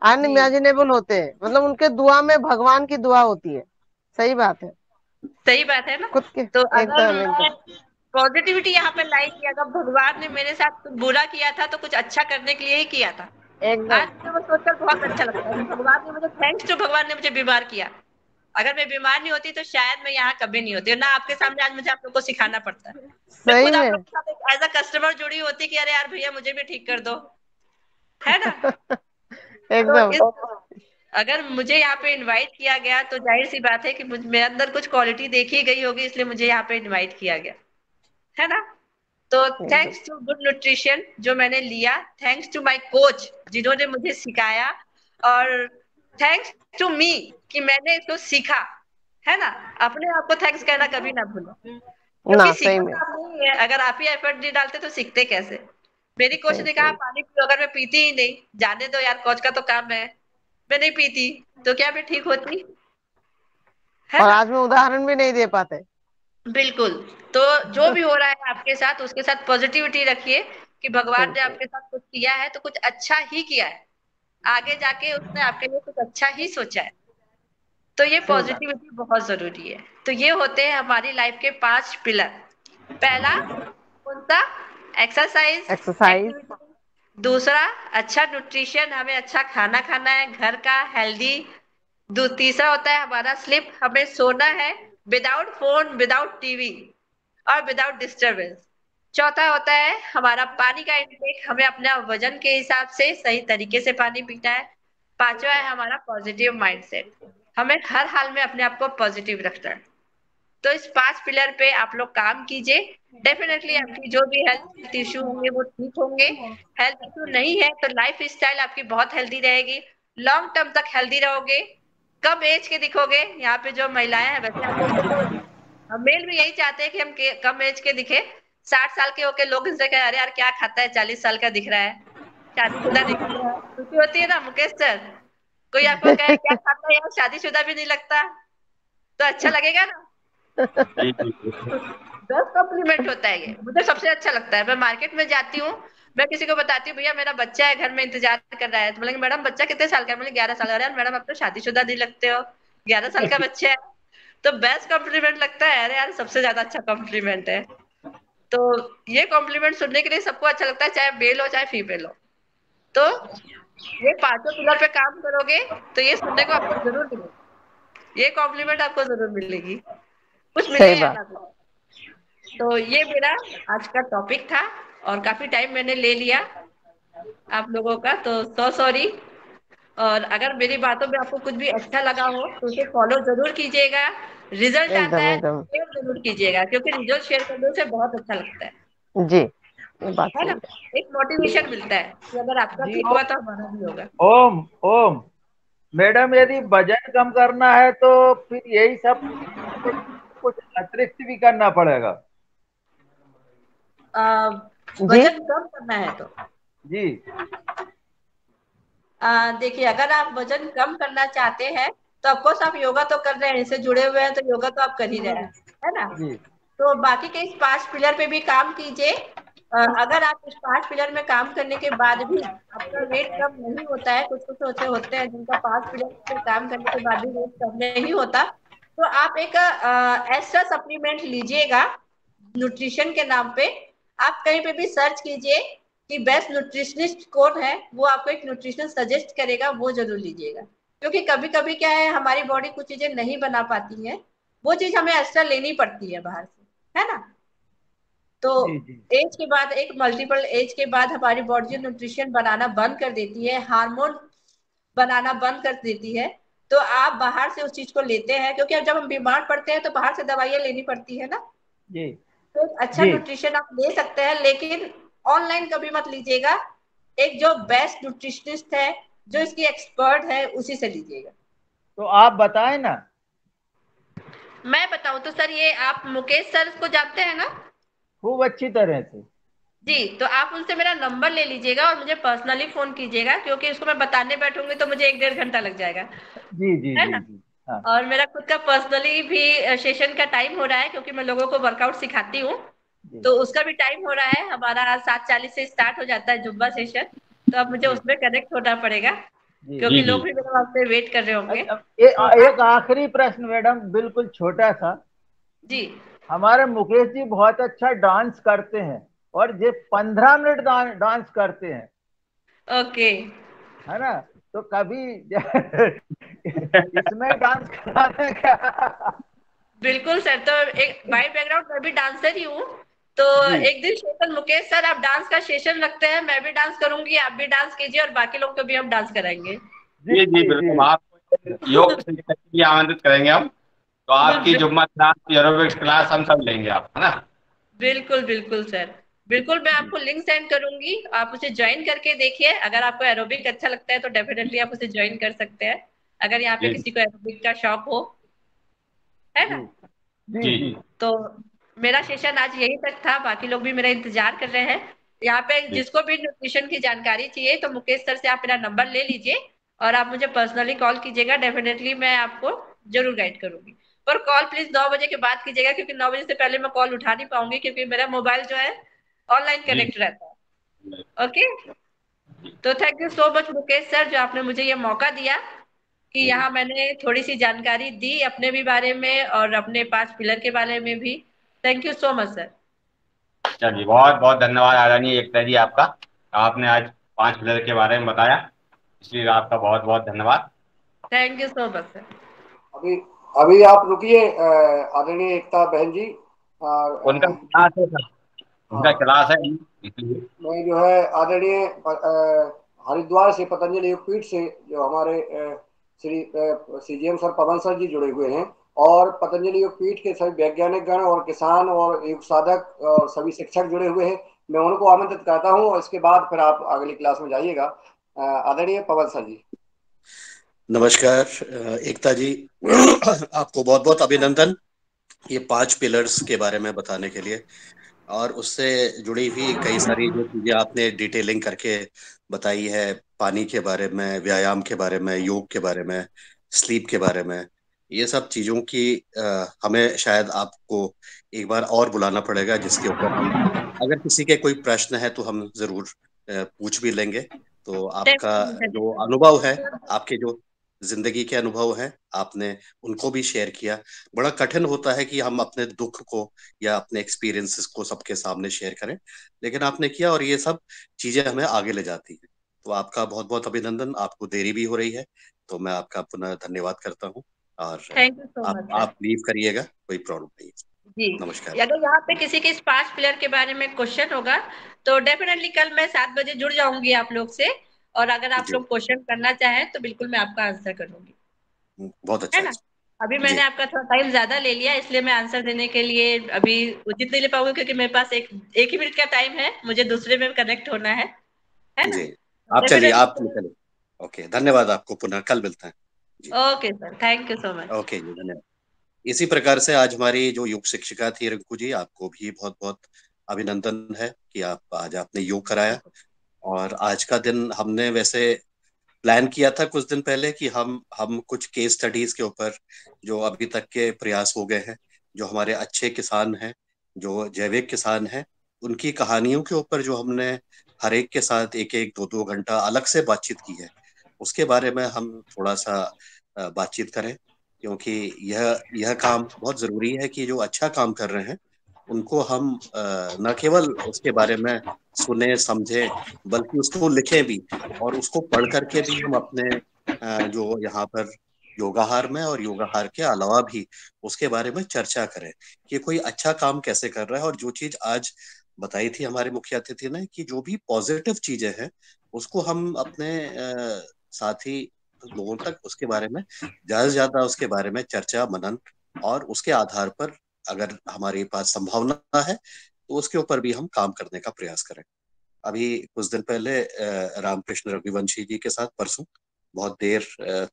अनइमेजिनेबल होते हैं, मतलब उनके दुआ में भगवान की दुआ होती है। सही बात है। सही बात है ना। खुद के तो अगर एकदम मैं एकदम पॉजिटिविटी यहाँ पे लाई कि अगर भगवान ने मेरे साथ कुछ बुरा किया था तो कुछ अच्छा करने के लिए ही किया था। आज एकदम मुझे वो सोचकर बहुत अच्छा लगता है कि भगवान ने मुझे, थैंक्स टू भगवान ने मुझे बीमार किया। अगर मैं बीमार नहीं होती तो शायद मैं यहाँ कभी नहीं होती, और ना आपके सामने आज मुझे आप लोग को सिखाना पड़ता है। मैं सही खुद आप में। लोग के साथ एज अ कस्टमर जुड़ी होती कि अरे यार भैया मुझे भी ठीक कर दो, है ना। तो एकदम इस अगर मुझे यहाँ पे इनवाइट किया गया तो जाहिर सी बात है कि मेरे अंदर कुछ क्वालिटी देखी गई होगी, इसलिए मुझे यहाँ पे इनवाइट किया गया, है ना। तो एकदम थैंक्स टू गुड न्यूट्रिशन जो मैंने लिया, थैंक्स टू माय कोच जिन्होंने मुझे सिखाया, और थैंक्स टू मी कि मैंने इसको सीखा, है ना। अपने आप को थैंक्स कहना कभी ना भूलो, क्योंकि ना सही सीखा में तो आप नहीं है, अगर आप ही एफर्ट नहीं डालते तो सीखते कैसे। मेरी कोच सही ने कहा सही। पानी पियो, अगर मैं पीती ही नहीं, जाने दो यार कोच का तो काम है, मैं नहीं पीती तो क्या मैं ठीक होती, है और ना। आज में उदाहरण भी नहीं दे पाते। बिल्कुल। तो जो भी हो रहा है आपके साथ उसके साथ पॉजिटिविटी रखिए, कि भगवान ने आपके साथ कुछ किया है तो कुछ अच्छा ही किया है, आगे जाके उसने आपके लिए कुछ अच्छा ही सोचा है। तो ये पॉजिटिविटी बहुत जरूरी है। तो ये होते हैं हमारी लाइफ के 5 पिलर। पहला कौन सा? Exercise, exercise. एक्टिविटी। दूसरा अच्छा न्यूट्रिशन, हमें अच्छा खाना खाना है घर का हेल्दी। तीसरा होता है हमारा स्लीप, हमें सोना है विदाउट फोन, विदाउट टीवी और विदाउट डिस्टरबेंस। चौथा होता है हमारा पानी का इंटेक, हमें अपना वजन के हिसाब से सही तरीके से पानी पीना है। पांचवा है हमारा पॉजिटिव माइंडसेट, हमें हर हाल में अपने आप को पॉजिटिव रखना है। तो इस 5 पिलर पे आप लोग काम कीजिए, डेफिनेटली आपकी जो भी हेल्थ इश्यू होंगे वो ठीक होंगे। हेल्थ इश्यू नहीं है तो लाइफ स्टाइल आपकी बहुत हेल्दी रहेगी, लॉन्ग टर्म तक हेल्दी रहोगे, कम एज के दिखोगे। यहाँ पे जो महिलाएं हैं, वैसे हम लोग को तो मेल भी यही चाहते हैं कि हम कम एज के दिखे। 60 साल के होके लोग इनसे कहे अरे यार क्या खाता है, 40 साल का दिख रहा है, शादीशुदा नहीं लग रहा है। खुशी होती है ना मुकेश सर? कोई आपको कहे क्या खाता है यार, शादीशुदा भी नहीं लगता, तो अच्छा लगेगा ना? जी जी जी। बेस्ट कॉम्प्लीमेंट होता है ये, मुझे सबसे अच्छा लगता है। मैं मार्केट में जाती हूँ, मैं किसी को बताती हूँ भैया मेरा बच्चा है घर में इंतजार कर रहा है, तो बोलेंगे मैडम बच्चा कितने साल का है? बोले 11 साल। अरे यार मैडम अब तो शादीशुदा नहीं लगते हो, 11 साल का बच्चा है। तो बेस्ट कॉम्प्लीमेंट लगता है, अरे यार सबसे ज्यादा अच्छा कॉम्प्लीमेंट है। तो ये कॉम्प्लीमेंट सुनने के लिए सबको अच्छा लगता है, चाहे मेल हो चाहे फीमेल हो। तो ये पांचों पिलर पे काम करोगे तो ये सुनने को आपको जरूर मिलेगा, ये कॉम्प्लीमेंट आपको जरूर मिलेगी, कुछ मिले सही या बात। ना मिले। तो ये मेरा आज का टॉपिक था और काफी टाइम मैंने ले लिया आप लोगों का, तो सो सॉरी। और अगर मेरी बातों में आपको कुछ भी अच्छा लगा हो तो उसे फॉलो जरूर कीजिएगा। रिजल्ट आता एकदम है एकदम। शेयर जरूर कीजिएगा, क्योंकि रिजल्ट शेयर करने से बहुत अच्छा लगता जी, ये बात है सही ना? है। एक मोटिवेशन मिलता है कि अगर आपका जी ठीक हुआ तो हमारा भी होगा। ओम ओम। मैडम यदि वजन कम करना है तो फिर यही सब कुछ अतिरिक्त भी करना पड़ेगा। आ, जी वजन कम करना है तो जी देखिए, अगर आप वजन कम करना चाहते हैं तो ऑफकोर्स आप योगा तो कर रहे हैं, इससे जुड़े हुए हैं, तो योगा तो आप कर ही रहे हैं, है ना? जी तो बाकी के इस 5 पिलर पे भी काम कीजिए। अगर आप इस 5 पिलर में काम करने के बाद भी आपका वेट कम नहीं होता है, कुछ कुछ ऐसे होते हैं जिनका 5 पिलर पे काम करने के बाद भी वेट कम नहीं होता, तो आप एक एक्स्ट्रा सप्लीमेंट लीजिएगा न्यूट्रिशन के नाम पे। आप कहीं पे भी सर्च कीजिए कि बेस्ट न्यूट्रिशनिस्ट कौन है, वो आपको एक न्यूट्रिशन सजेस्ट करेगा, वो जरूर लीजिएगा। क्योंकि कभी कभी क्या है, हमारी बॉडी कुछ चीजें नहीं बना पाती है, वो चीज हमें एक्स्ट्रा लेनी पड़ती है बाहर से, है ना? तो जी जी एज के बाद, एक मल्टीपल एज के बाद हमारी बॉडी न्यूट्रिशन बनाना बंद कर देती है, हार्मोन बनाना बंद कर देती है। तो आप बाहर से उस चीज को लेते हैं, क्योंकि अब जब हम बीमार पड़ते हैं तो बाहर से दवाइयां लेनी पड़ती है ना। जी तो एक अच्छा जी। न्यूट्रिशन आप ले सकते हैं, लेकिन ऑनलाइन कभी मत लीजिएगा। एक जो बेस्ट न्यूट्रिशनिस्ट है, जो इसकी एक्सपर्ट है, उसी से लीजिएगा। तो आप बताएं ना। मैं बताऊं तो सर, ये आप मुकेश सर को जानते हैं ना? खूब अच्छी तरह से। जी, तो आप उनसे मेरा नंबर ले लीजिएगा और मुझे पर्सनली फोन कीजिएगा, क्योंकि इसको मैं बताने बैठूंगी तो मुझे 1 डेढ़ घंटा लग जाएगा, जी जी है जी ना? जी। हाँ और मेरा खुद का पर्सनली भी सेशन का टाइम हो रहा है, क्योंकि मैं लोगों को वर्कआउट सिखाती हूँ। जी तो उसका भी टाइम हो रहा है, हमारा 7:40 से स्टार्ट हो जाता है जुम्बा सेशन। तो अब मुझे जी उसमें कनेक्ट होना पड़ेगा, जी। क्योंकि जी जी। लोग भी मेरे वहां पे वेट कर रहे होंगे। अच्छा, तो एक आप आखिरी प्रश्न मैडम, बिल्कुल छोटा सा। जी, हमारे मुकेश जी बहुत अच्छा डांस करते हैं और ये 15 मिनट डांस करते हैं, ओके, है ना? तो कभी इसमें डांस कराने का। बिल्कुल सर। तो एक बाय बैकग्राउंड मैं भी डांसर ही हूँ। तो जी एक दिन सेशन, मुकेश सर आप डांस का सेशन रखते हैं, मैं भी डांस करूंगी, आप भी डांस कीजिए और बाकी लोग को भी हम डांस कराएंगे। जी जी जी जी जी बिल्कुल, आप योग सीखने के लिए आमंत्रित करेंगे हम। तो आपकी बिल्कुल जुम्मा क्लास, एरोबिक्स क्लास हम सब लेंगे, आप है ना? बिल्कुल बिल्कुल सर, बिल्कुल। मैं जी आपको लिंक सेंड करूंगी, आप उसे ज्वाइन करके देखिए। अगर आपको एरोबिक अच्छा लगता है तो डेफिनेटली आप उसे ज्वाइन कर सकते हैं, अगर यहाँ पे जी किसी को एरोबिक का शौक हो, है जी ना? जी जी जी जी तो मेरा सेशन आज यही तक था, बाकी लोग भी मेरा इंतजार कर रहे हैं। यहाँ पे जी जिसको भी न्यूट्रिशन की जानकारी चाहिए तो मुकेश सर से आप मेरा नंबर ले लीजिए और आप मुझे पर्सनली कॉल कीजिएगा, डेफिनेटली मैं आपको जरूर गाइड करूंगी। पर कॉल प्लीज 9 बजे के बाद कीजिएगा, क्योंकि 9 बजे से पहले मैं कॉल उठा नहीं पाऊंगी, क्योंकि मेरा मोबाइल जो है ऑनलाइन जी कनेक्ट रहता है। ओके, तो thank you so much Mukesh sir, जो आपने मुझे ये मौका दिया कि यहाँ मैंने थोड़ी सी जानकारी दी अपने भी बारे में और अपने 5 पिलर के बारे में भी। Thank you so much sir. चलिए, बहुत बहुत धन्यवाद आदरणीय एकता जी आपका। आपने आज 5 पिलर के बारे में बताया, इसलिए आपका बहुत बहुत धन्यवाद। Thank you so much sir. अभी अभी आप रुकिए आदरणीय एकता बहन जी। और उनका क्लास है सर, उनका हाँ, क्लास है इसलिए। मैं जो है आदरणीय हरिद्वार से पतंजलि योगपीठ से जो हमारे श्री सीजीएम सर पवन सर जी जुड़े हुए हैं, और पतंजलि योगपीठ के सभी वैज्ञानिक गण और किसान और योग साधक और सभी शिक्षक जुड़े हुए हैं, मैं उनको आमंत्रित करता हूँ, और इसके बाद फिर आप अगली क्लास में जाइएगा। आदरणीय पवन सर जी। नमस्कार एकता जी, आपको बहुत बहुत अभिनंदन ये 5 पिलर्स के बारे में बताने के लिए, और उससे जुड़ी हुई कई सारी जो चीजें आपने डिटेलिंग करके बताई है, पानी के बारे में, व्यायाम के बारे में, योग के बारे में, स्लीप के बारे में। ये सब चीजों की हमें शायद आपको एक बार और बुलाना पड़ेगा, जिसके ऊपर हम अगर किसी के कोई प्रश्न है तो हम जरूर पूछ भी लेंगे। तो आपका जो अनुभव है, आपके जो जिंदगी के अनुभव हैं, आपने उनको भी शेयर किया। बड़ा कठिन होता है कि हम अपने दुख को या अपने एक्सपीरियंसेस को सबके सामने शेयर करें, लेकिन आपने किया, और ये सब चीजें हमें आगे ले जाती हैं। तो आपका बहुत बहुत अभिनंदन। आपको देरी भी हो रही है, तो मैं आपका पुनः धन्यवाद करता हूँ। और thank you so much sir. आप लीव करिएगा, कोई प्रॉब्लम नहीं है। जी, नमस्कार। अगर यहाँ पे किसी के इस 5 पिलर के बारे में क्वेश्चन होगा तो डेफिनेटली कल मैं 7 बजे जुड़ जाऊंगी आप लोग से, और अगर आप जी, लोग क्वेश्चन करना चाहें तो बिल्कुल मैं आपका आंसर करूंगी, बहुत है अच्छा ना। है। अभी जी मैंने आपका थोड़ा टाइम ज्यादा ले लिया, इसलिए मैं आंसर देने के लिए अभी उचित नहीं ले पाऊंगी, क्योंकि मेरे पास एक ही मिनट का टाइम है, मुझे दूसरे में कनेक्ट होना है ना। जी, आप चलिए, आप डेफिनेटली। निकलिए। ओके, धन्यवाद आपको, पुनः कल मिलते हैं। जी, okay sir, thank you so much. Okay जी, धन्यवाद। इसी प्रकार से आज हमारी जो योग शिक्षिका थी रिंकू जी, आपको भी बहुत बहुत अभिनंदन है कि आप आज आपने योग कराया। और आज का दिन हमने वैसे प्लान किया था कुछ दिन पहले कि हम कुछ केस स्टडीज के ऊपर, जो अभी तक के प्रयास हो गए हैं, जो हमारे अच्छे किसान हैं, जो जैविक किसान हैं, उनकी कहानियों के ऊपर जो हमने हर एक के साथ एक एक दो दो घंटा अलग से बातचीत की है, उसके बारे में हम थोड़ा सा बातचीत करें। क्योंकि यह काम बहुत जरूरी है कि जो अच्छा काम कर रहे हैं उनको हम न केवल उसके बारे में सुने समझे, बल्कि उसको लिखें भी, और उसको पढ़ करके भी हम अपने जो यहाँ पर योगाहार में और योगाहार के अलावा भी उसके बारे में चर्चा करें कि कोई अच्छा काम कैसे कर रहा है। और जो चीज आज बताई थी हमारे मुख्य अतिथि ने, कि जो भी पॉजिटिव चीजें हैं उसको हम अपने साथी लोगों तक उसके बारे में ज्यादा से ज्यादा उसके बारे में चर्चा मनन, और उसके आधार पर अगर हमारे पास संभावना है तो उसके ऊपर भी हम काम करने का प्रयास करें। अभी कुछ दिन पहले रामकृष्ण रघुवंशी जी के साथ परसों बहुत देर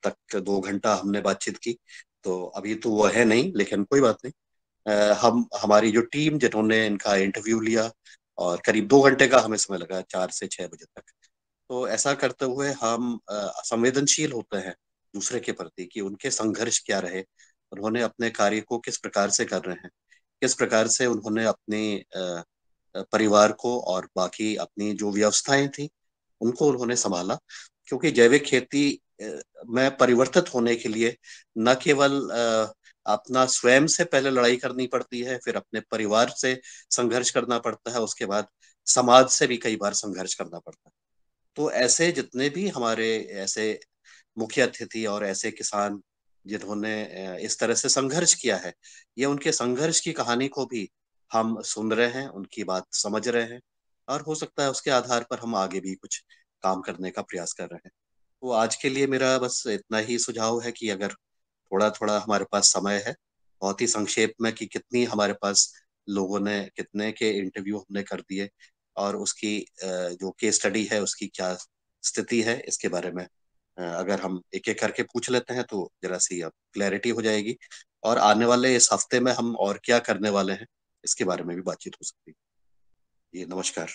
तक 2 घंटा हमने बातचीत की। तो अभी तो वो है नहीं, लेकिन कोई बात नहीं। हम हमारी जो टीम जिन्होंने इनका इंटरव्यू लिया, और करीब 2 घंटे का हमें समय लगा, 4 से 6 बजे तक। तो ऐसा करते हुए हम संवेदनशील होते हैं दूसरे के प्रति, कि उनके संघर्ष क्या रहे, उन्होंने अपने कार्य को किस प्रकार से कर रहे हैं, किस प्रकार से उन्होंने अपने परिवार को और बाकी अपनी जो व्यवस्थाएं थी उनको उन्होंने संभाला। क्योंकि जैविक खेती में परिवर्तित होने के लिए न केवल अपना स्वयं से पहले लड़ाई करनी पड़ती है, फिर अपने परिवार से संघर्ष करना पड़ता है, उसके बाद समाज से भी कई बार संघर्ष करना पड़ता है। तो ऐसे जितने भी हमारे ऐसे मुख्य अतिथि और ऐसे किसान जिन्होंने इस तरह से संघर्ष किया है, ये उनके संघर्ष की कहानी को भी हम सुन रहे हैं, उनकी बात समझ रहे हैं, और हो सकता है उसके आधार पर हम आगे भी कुछ काम करने का प्रयास कर रहे हैं। तो आज के लिए मेरा बस इतना ही सुझाव है कि अगर थोड़ा थोड़ा हमारे पास समय है, बहुत ही संक्षेप में, कि कितनी हमारे पास लोगों ने कितने के इंटरव्यू हमने कर दिए, और उसकी जो केस स्टडी है उसकी क्या स्थिति है, इसके बारे में अगर हम एक एक करके पूछ लेते हैं तो जरा सी अब क्लैरिटी हो जाएगी। और आने वाले इस हफ्ते में हम और क्या करने वाले हैं, इसके बारे में भी बातचीत हो सकती है। ये नमस्कार।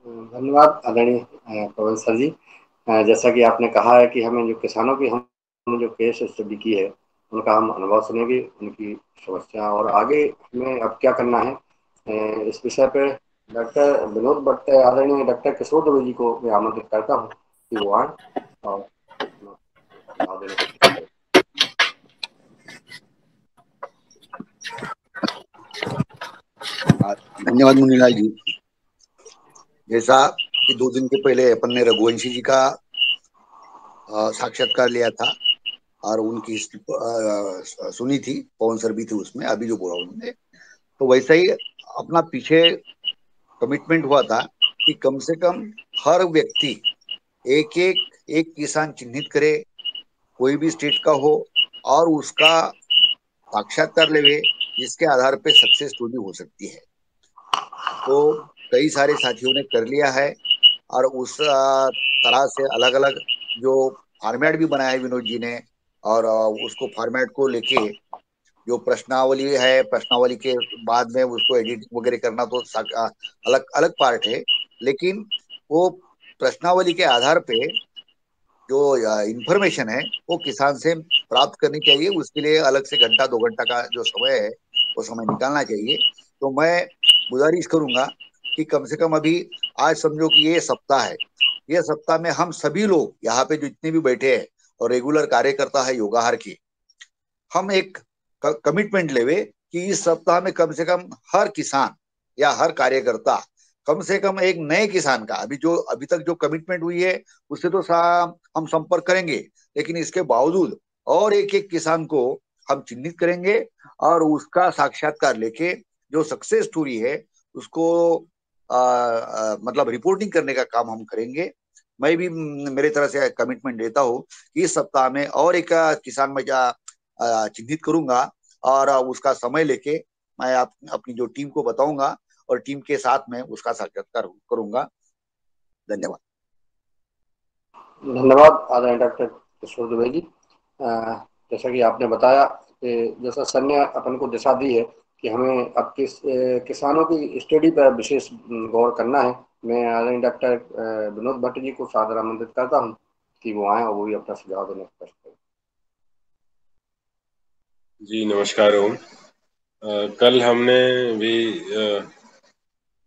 धन्यवाद आदरणीय पवन सर जी। जैसा कि आपने कहा है कि हमें जो किसानों की हमने जो केस स्टडी की है उनका हम अनुभव सुनेंगे, उनकी समस्या और आगे हमें अब क्या करना है, इस विषय पे डॉक्टर विनोद भट्ट, आदरणीय डॉक्टर किशोर दुबे जी को मैं आमंत्रित करता हूँ कि वो आए और अपना सुझाव देने की कोशिश करें। धन्यवाद मुनीलाल जी। जैसा कि 2 दिन के पहले अपन ने रघुवंशी जी का साक्षात्कार लिया था और उनकी सुनी थी, पवन सर भी थे उसमें, अभी जो बोला उन्होंने, तो वैसा ही अपना पीछे कमिटमेंट हुआ था कि कम से कम हर व्यक्ति एक किसान चिन्हित करे, कोई भी स्टेट का हो, और उसका साक्षात्कार लेवे, जिसके आधार पे सक्सेस स्टोरी हो सकती है। तो कई सारे साथियों ने कर लिया है और उस तरह से अलग अलग जो फॉर्मेट भी बनाया है विनोद जी ने, और उसको फॉर्मेट को लेके जो प्रश्नावली है, प्रश्नावली के बाद में उसको एडिटिंग वगैरह करना तो अलग अलग पार्ट है, लेकिन वो प्रश्नावली के आधार पे जो इंफॉर्मेशन है वो किसान से प्राप्त करनी चाहिए। उसके लिए अलग से 1-2 घंटा का जो समय है वो समय निकालना चाहिए। तो मैं गुजारिश करूंगा कि कम से कम अभी आज समझो कि ये सप्ताह है, ये सप्ताह में हम सभी लोग यहाँ पे जितने भी बैठे हैं और रेगुलर कार्यकर्ता है योगाहार की, हम एक कमिटमेंट लेवे कि इस सप्ताह में कम से कम हर किसान या हर कार्यकर्ता कम से कम एक नए किसान का, अभी तक जो कमिटमेंट हुई है उससे तो हम संपर्क करेंगे, लेकिन इसके बावजूद और एक किसान को हम चिन्हित करेंगे और उसका साक्षात्कार लेके जो सक्सेस स्टोरी है उसको मतलब रिपोर्टिंग करने का काम हम करेंगे। मैं भी मेरे तरह से कमिटमेंट देता हूँ कि इस सप्ताह में और एक किसान में चिन्हित करूंगा और उसका समय लेके मैं अपनी जो टीम को बताऊंगा और टीम के साथ में उसका साक्षात्कार करूंगा। धन्यवाद। धन्यवाद आदरणीय डॉक्टर किशोर दुबे जी। जैसा कि आपने बताया कि जैसा सर ने अपन को दिशा दी है कि हमें अब किसानों की स्टडी पर विशेष गौर करना है, मैं आदरणीय डॉक्टर विनोद भट्ट जी को सादर आमंत्रित करता हूँ कि वो आए और वो भी अपना सुझाव देने की कोशिश करें। जी नमस्कार ओम। कल हमने भी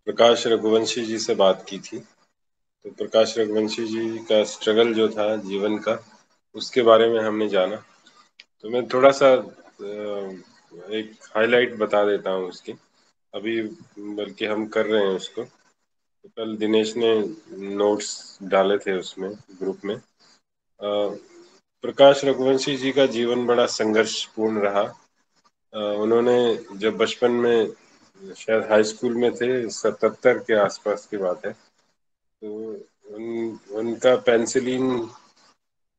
प्रकाश रघुवंशी जी से बात की थी, तो प्रकाश रघुवंशी जी का स्ट्रगल जो था जीवन का उसके बारे में हमने जाना। तो मैं थोड़ा सा एक हाईलाइट बता देता हूँ उसकी, अभी बल्कि हम कर रहे हैं उसको। तो कल दिनेश ने नोट्स डाले थे उसमें ग्रुप में। प्रकाश रघुवंशी जी का जीवन बड़ा संघर्षपूर्ण रहा। उन्होंने जब बचपन में, शायद हाई स्कूल में थे, 77 के आसपास की बात है, तो उनका पेंसिलिन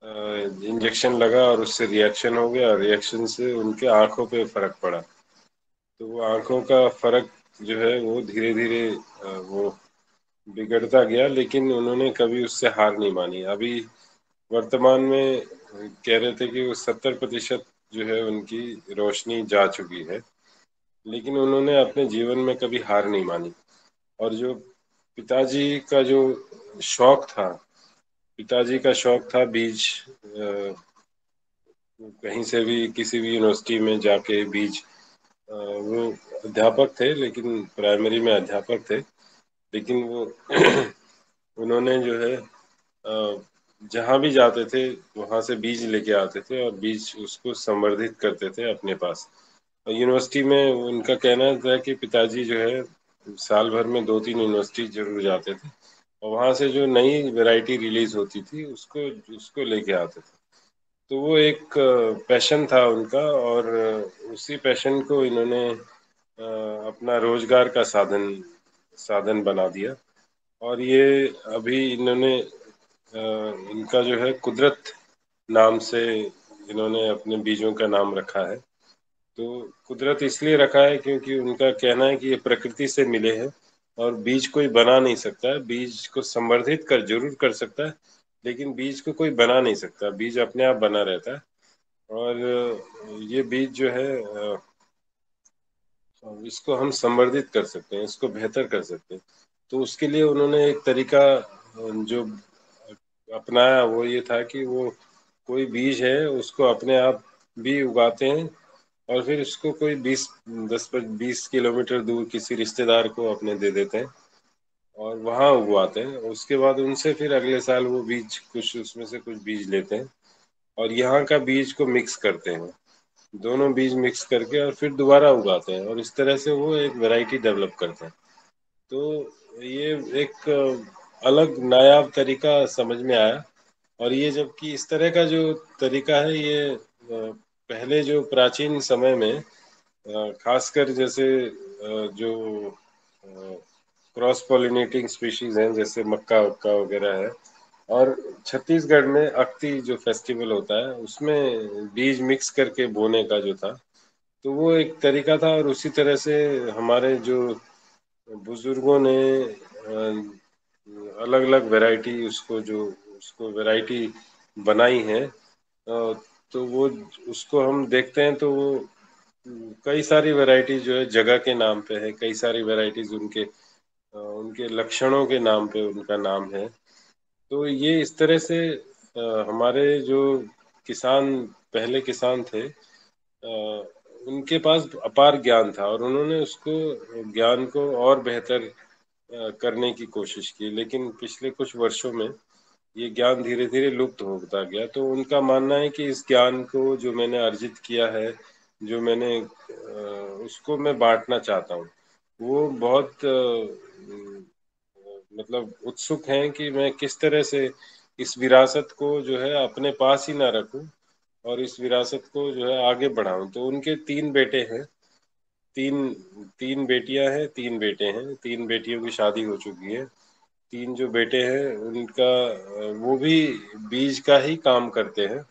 इंजेक्शन लगा और उससे रिएक्शन हो गया, और रिएक्शन से उनके आंखों पे फर्क पड़ा। तो वो आंखों का फर्क जो है वो धीरे धीरे वो बिगड़ता गया, लेकिन उन्होंने कभी उससे हार नहीं मानी। अभी वर्तमान में कह रहे थे कि वो 70% जो है उनकी रोशनी जा चुकी है, लेकिन उन्होंने अपने जीवन में कभी हार नहीं मानी। और जो पिताजी का जो शौक था, पिताजी का शौक था बीज, कहीं से भी किसी भी यूनिवर्सिटी में जाके बीज, वो अध्यापक थे, लेकिन प्राइमरी में अध्यापक थे, लेकिन वो उन्होंने जो है जहाँ भी जाते थे वहाँ से बीज लेके आते थे और बीज उसको संवर्धित करते थे अपने पास। और यूनिवर्सिटी में उनका कहना था कि पिताजी जो है साल भर में 2-3 यूनिवर्सिटी जरूर जाते थे और वहाँ से जो नई वैरायटी रिलीज होती थी उसको लेके आते थे। तो वो एक पैशन था उनका, और उसी पैशन को इन्होंने अपना रोजगार का साधन बना दिया। और ये अभी इन्होंने इनका जो है कुदरत नाम से इन्होंने अपने बीजों का नाम रखा है। तो कुदरत इसलिए रखा है क्योंकि उनका कहना है कि ये प्रकृति से मिले हैं और बीज कोई बना नहीं सकता है। बीज को संवर्धित जरूर कर सकता है, लेकिन बीज को कोई बना नहीं सकता, बीज अपने आप बना रहता है। और ये बीज जो है इसको हम संवर्धित कर सकते हैं, इसको बेहतर कर सकते हैं। तो उसके लिए उन्होंने एक तरीका जो अपनाया वो ये था कि वो कोई बीज है उसको अपने आप भी उगाते हैं और फिर उसको कोई 20 किलोमीटर दूर किसी रिश्तेदार को अपने दे देते हैं और वहां उगवाते हैं। उसके बाद उनसे फिर अगले साल वो बीज, कुछ उसमें से कुछ बीज लेते हैं और यहाँ का बीज को मिक्स करते हैं, दोनों बीज मिक्स करके और फिर दोबारा उगाते हैं और इस तरह से वो एक वैरायटी डेवलप करते हैं। तो ये एक अलग नायाब तरीका समझ में आया। और ये जबकि इस तरह का जो तरीका है ये पहले जो प्राचीन समय में खासकर जैसे जो क्रॉस पॉलिनेटिंग स्पीशीज हैं जैसे मक्का वक्का वगैरह है, और छत्तीसगढ़ में अक्ती जो फेस्टिवल होता है उसमें बीज मिक्स करके बोने का जो था, तो वो एक तरीका था। और उसी तरह से हमारे जो बुजुर्गों ने अलग अलग वैरायटी उसको वैरायटी बनाई है, तो वो उसको हम देखते हैं तो वो कई सारी वैरायटी जो है जगह के नाम पे है, कई सारी वैरायटीज उनके उनके लक्षणों के नाम पे उनका नाम है। तो ये इस तरह से हमारे जो किसान, पहले किसान थे, उनके पास अपार ज्ञान था और उन्होंने उसको ज्ञान को और बेहतर करने की कोशिश की। लेकिन पिछले कुछ वर्षों में ये ज्ञान धीरे धीरे लुप्त होता गया। तो उनका मानना है कि इस ज्ञान को जो मैंने अर्जित किया है, जो मैंने उसको मैं बांटना चाहता हूँ। वो बहुत मतलब उत्सुक हैं कि मैं किस तरह से इस विरासत को जो है अपने पास ही ना रखूं और इस विरासत को जो है आगे बढ़ाऊं। तो उनके 3 बेटे हैं, तीन तीन बेटियां हैं, 3 बेटे हैं। 3 बेटियों की शादी हो चुकी है। 3 जो बेटे हैं उनका वो भी बीज का ही काम करते हैं।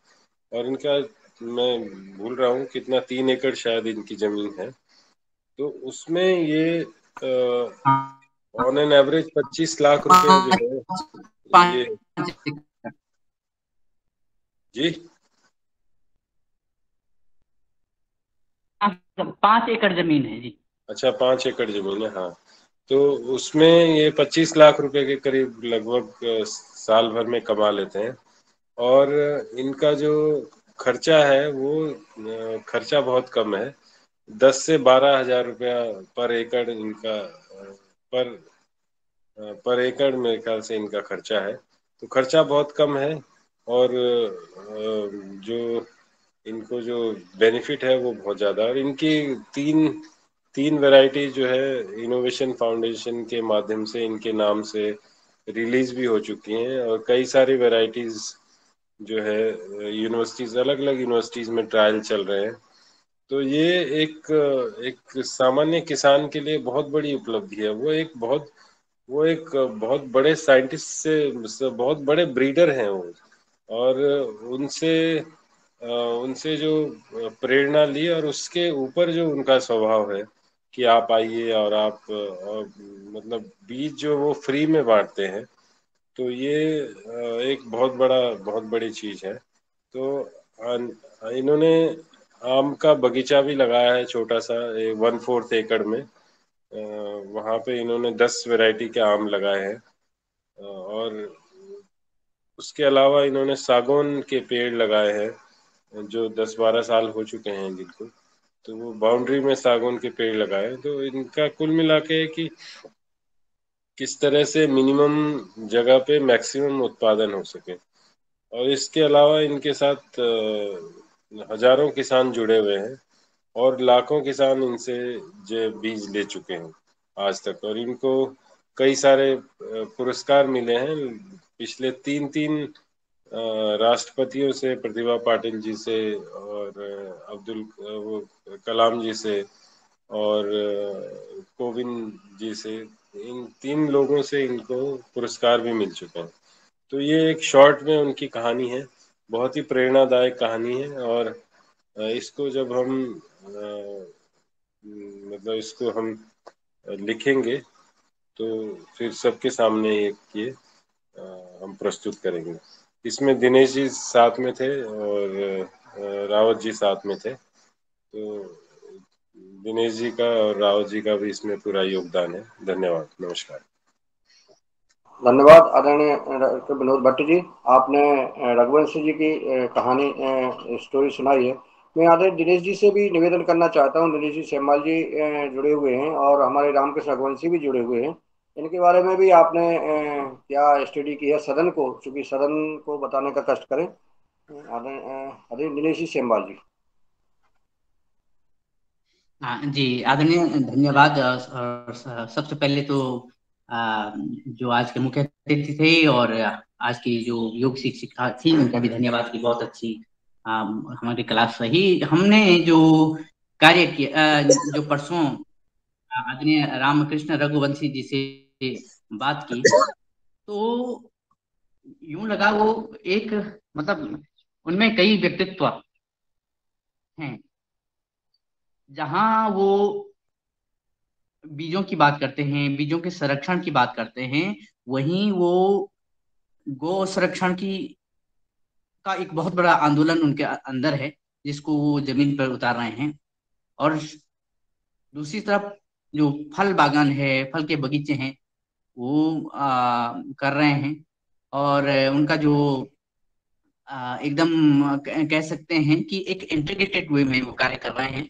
और इनका, मैं भूल रहा हूँ कितना, 3 एकड़ शायद इनकी जमीन है। तो उसमें ये ऑन एन एवरेज 25 लाख रुपए जो है ये जी 5 एकड़ जमीन है जी। अच्छा, 5 एकड़ जमीन है, हाँ। तो उसमें ये 25 लाख रुपए के करीब लगभग साल भर में कमा लेते हैं। और इनका जो खर्चा है वो खर्चा बहुत कम है, 10 से 12 हजार रुपया पर एकड़ इनका पर एकड़ मेरे ख्याल से इनका खर्चा है। तो खर्चा बहुत कम है और जो इनको जो बेनिफिट है वो बहुत ज्यादा है। और इनकी तीन वैरायटी जो है इनोवेशन फाउंडेशन के माध्यम से इनके नाम से रिलीज भी हो चुकी हैं और कई सारी वैरायटीज जो है यूनिवर्सिटीज, अलग अलग यूनिवर्सिटीज में ट्रायल चल रहे हैं। तो ये एक एक सामान्य किसान के लिए बहुत बड़ी उपलब्धि है। वो एक बहुत बड़े साइंटिस्ट से बहुत बड़े ब्रीडर हैं वो। और उनसे उनसे जो प्रेरणा ली और उसके ऊपर जो उनका स्वभाव है कि आप आइए और आप और मतलब बीज जो वो फ्री में बांटते हैं, तो ये एक बहुत बड़ी चीज है। तो इन्होंने आम का बगीचा भी लगाया है छोटा सा, 1/4 एकड़ में। वहाँ पे इन्होंने 10 वैरायटी के आम लगाए हैं। और उसके अलावा इन्होंने सागौन के पेड़ लगाए हैं जो 10-12 साल हो चुके हैं जिनको। तो वो बाउंड्री में सागौन के पेड़ लगाए। तो इनका कुल मिला के कि किस तरह से मिनिमम जगह पे मैक्सिमम उत्पादन हो सके। और इसके अलावा इनके साथ हजारों किसान जुड़े हुए हैं और लाखों किसान इनसे जो बीज ले चुके हैं आज तक। और इनको कई सारे पुरस्कार मिले हैं पिछले 3 राष्ट्रपतियों से, प्रतिभा पाटिल जी से और अब्दुल वो कलाम जी से और कोविंद जी से। इन 3 लोगों से इनको पुरस्कार भी मिल चुके हैं। तो ये एक शॉर्ट में उनकी कहानी है, बहुत ही प्रेरणादायक कहानी है। और इसको जब हम मतलब इसको हम लिखेंगे तो फिर सबके सामने ये हम प्रस्तुत करेंगे। इसमें दिनेश जी साथ में थे और रावत जी साथ में थे। तो दिनेश जी का और रावत जी का भी इसमें पूरा योगदान है। धन्यवाद, नमस्कार। धन्यवाद आदरणीय डॉक्टर विनोद भट्ट जी। आपने रघुवंश जी की कहानी स्टोरी सुनाई है। मैं आदरणीय दिनेश जी से भी निवेदन करना चाहता हूँ। दिनेश जी सेमवाल जी जुड़े हुए हैं और हमारे रामकृष्ण रघुवंशी भी जुड़े हुए हैं। इनके बारे में भी आपने क्या स्टडी की है सदन को, चूंकि सदन को बताने का कष्ट करें। आदरणीय दिनेश जी सेमवाल जी। हाँ जी, आदरणीय धन्यवाद। और सबसे पहले तो जो आज के मुख्य अतिथि थे और आज की जो योग शिक्षिका थी उनका भी धन्यवाद की बहुत अच्छी हमारी क्लास रही। हमने जो कार्य किया, जो परसों आदरणीय रामकृष्ण रघुवंशी जी से बात की, तो यूं लगा वो एक मतलब उनमें कई व्यक्तित्व हैं। जहां वो बीजों की बात करते हैं, बीजों के संरक्षण की बात करते हैं, वहीं वो गो संरक्षण की का एक बहुत बड़ा आंदोलन उनके अंदर है, जिसको वो जमीन पर उतार रहे हैं। और दूसरी तरफ जो फल बागान है, फल के बगीचे हैं, वो कर रहे हैं। और उनका जो एकदम कह सकते हैं कि एक इंटीग्रेटेड वे में वो कार्य कर रहे हैं।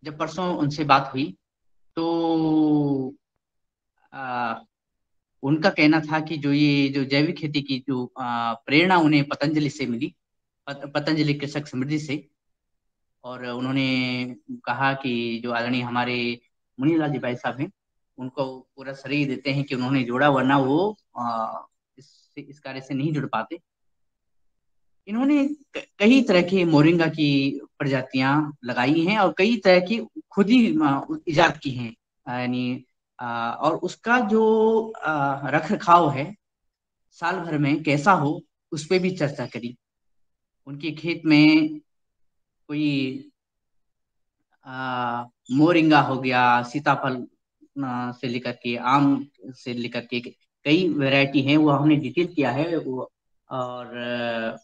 जब परसों उनसे बात हुई तो उनका कहना था कि जो ये जो जैविक खेती की जो प्रेरणा उन्हें पतंजलि से मिली, पतंजलि कृषक समृद्धि से। और उन्होंने कहा कि जो आदरणीय हमारे मुनीलाल जी भाई साहब हैं, उनको पूरा श्रेय देते हैं कि उन्होंने जोड़ा, वरना वो इस कार्य से नहीं जुड़ पाते। इन्होंने कई तरह की मोरिंगा की प्रजातियां लगाई हैं और कई तरह की खुद ही इजाद की हैं, यानी और उसका जो रख रखाव है साल भर में कैसा हो, उस पर भी चर्चा करी। उनके खेत में कोई मोरिंगा हो गया, सीताफल से लेकर के आम से लेकर के कई वैरायटी हैं, वो हमने डिटेल किया है वो। और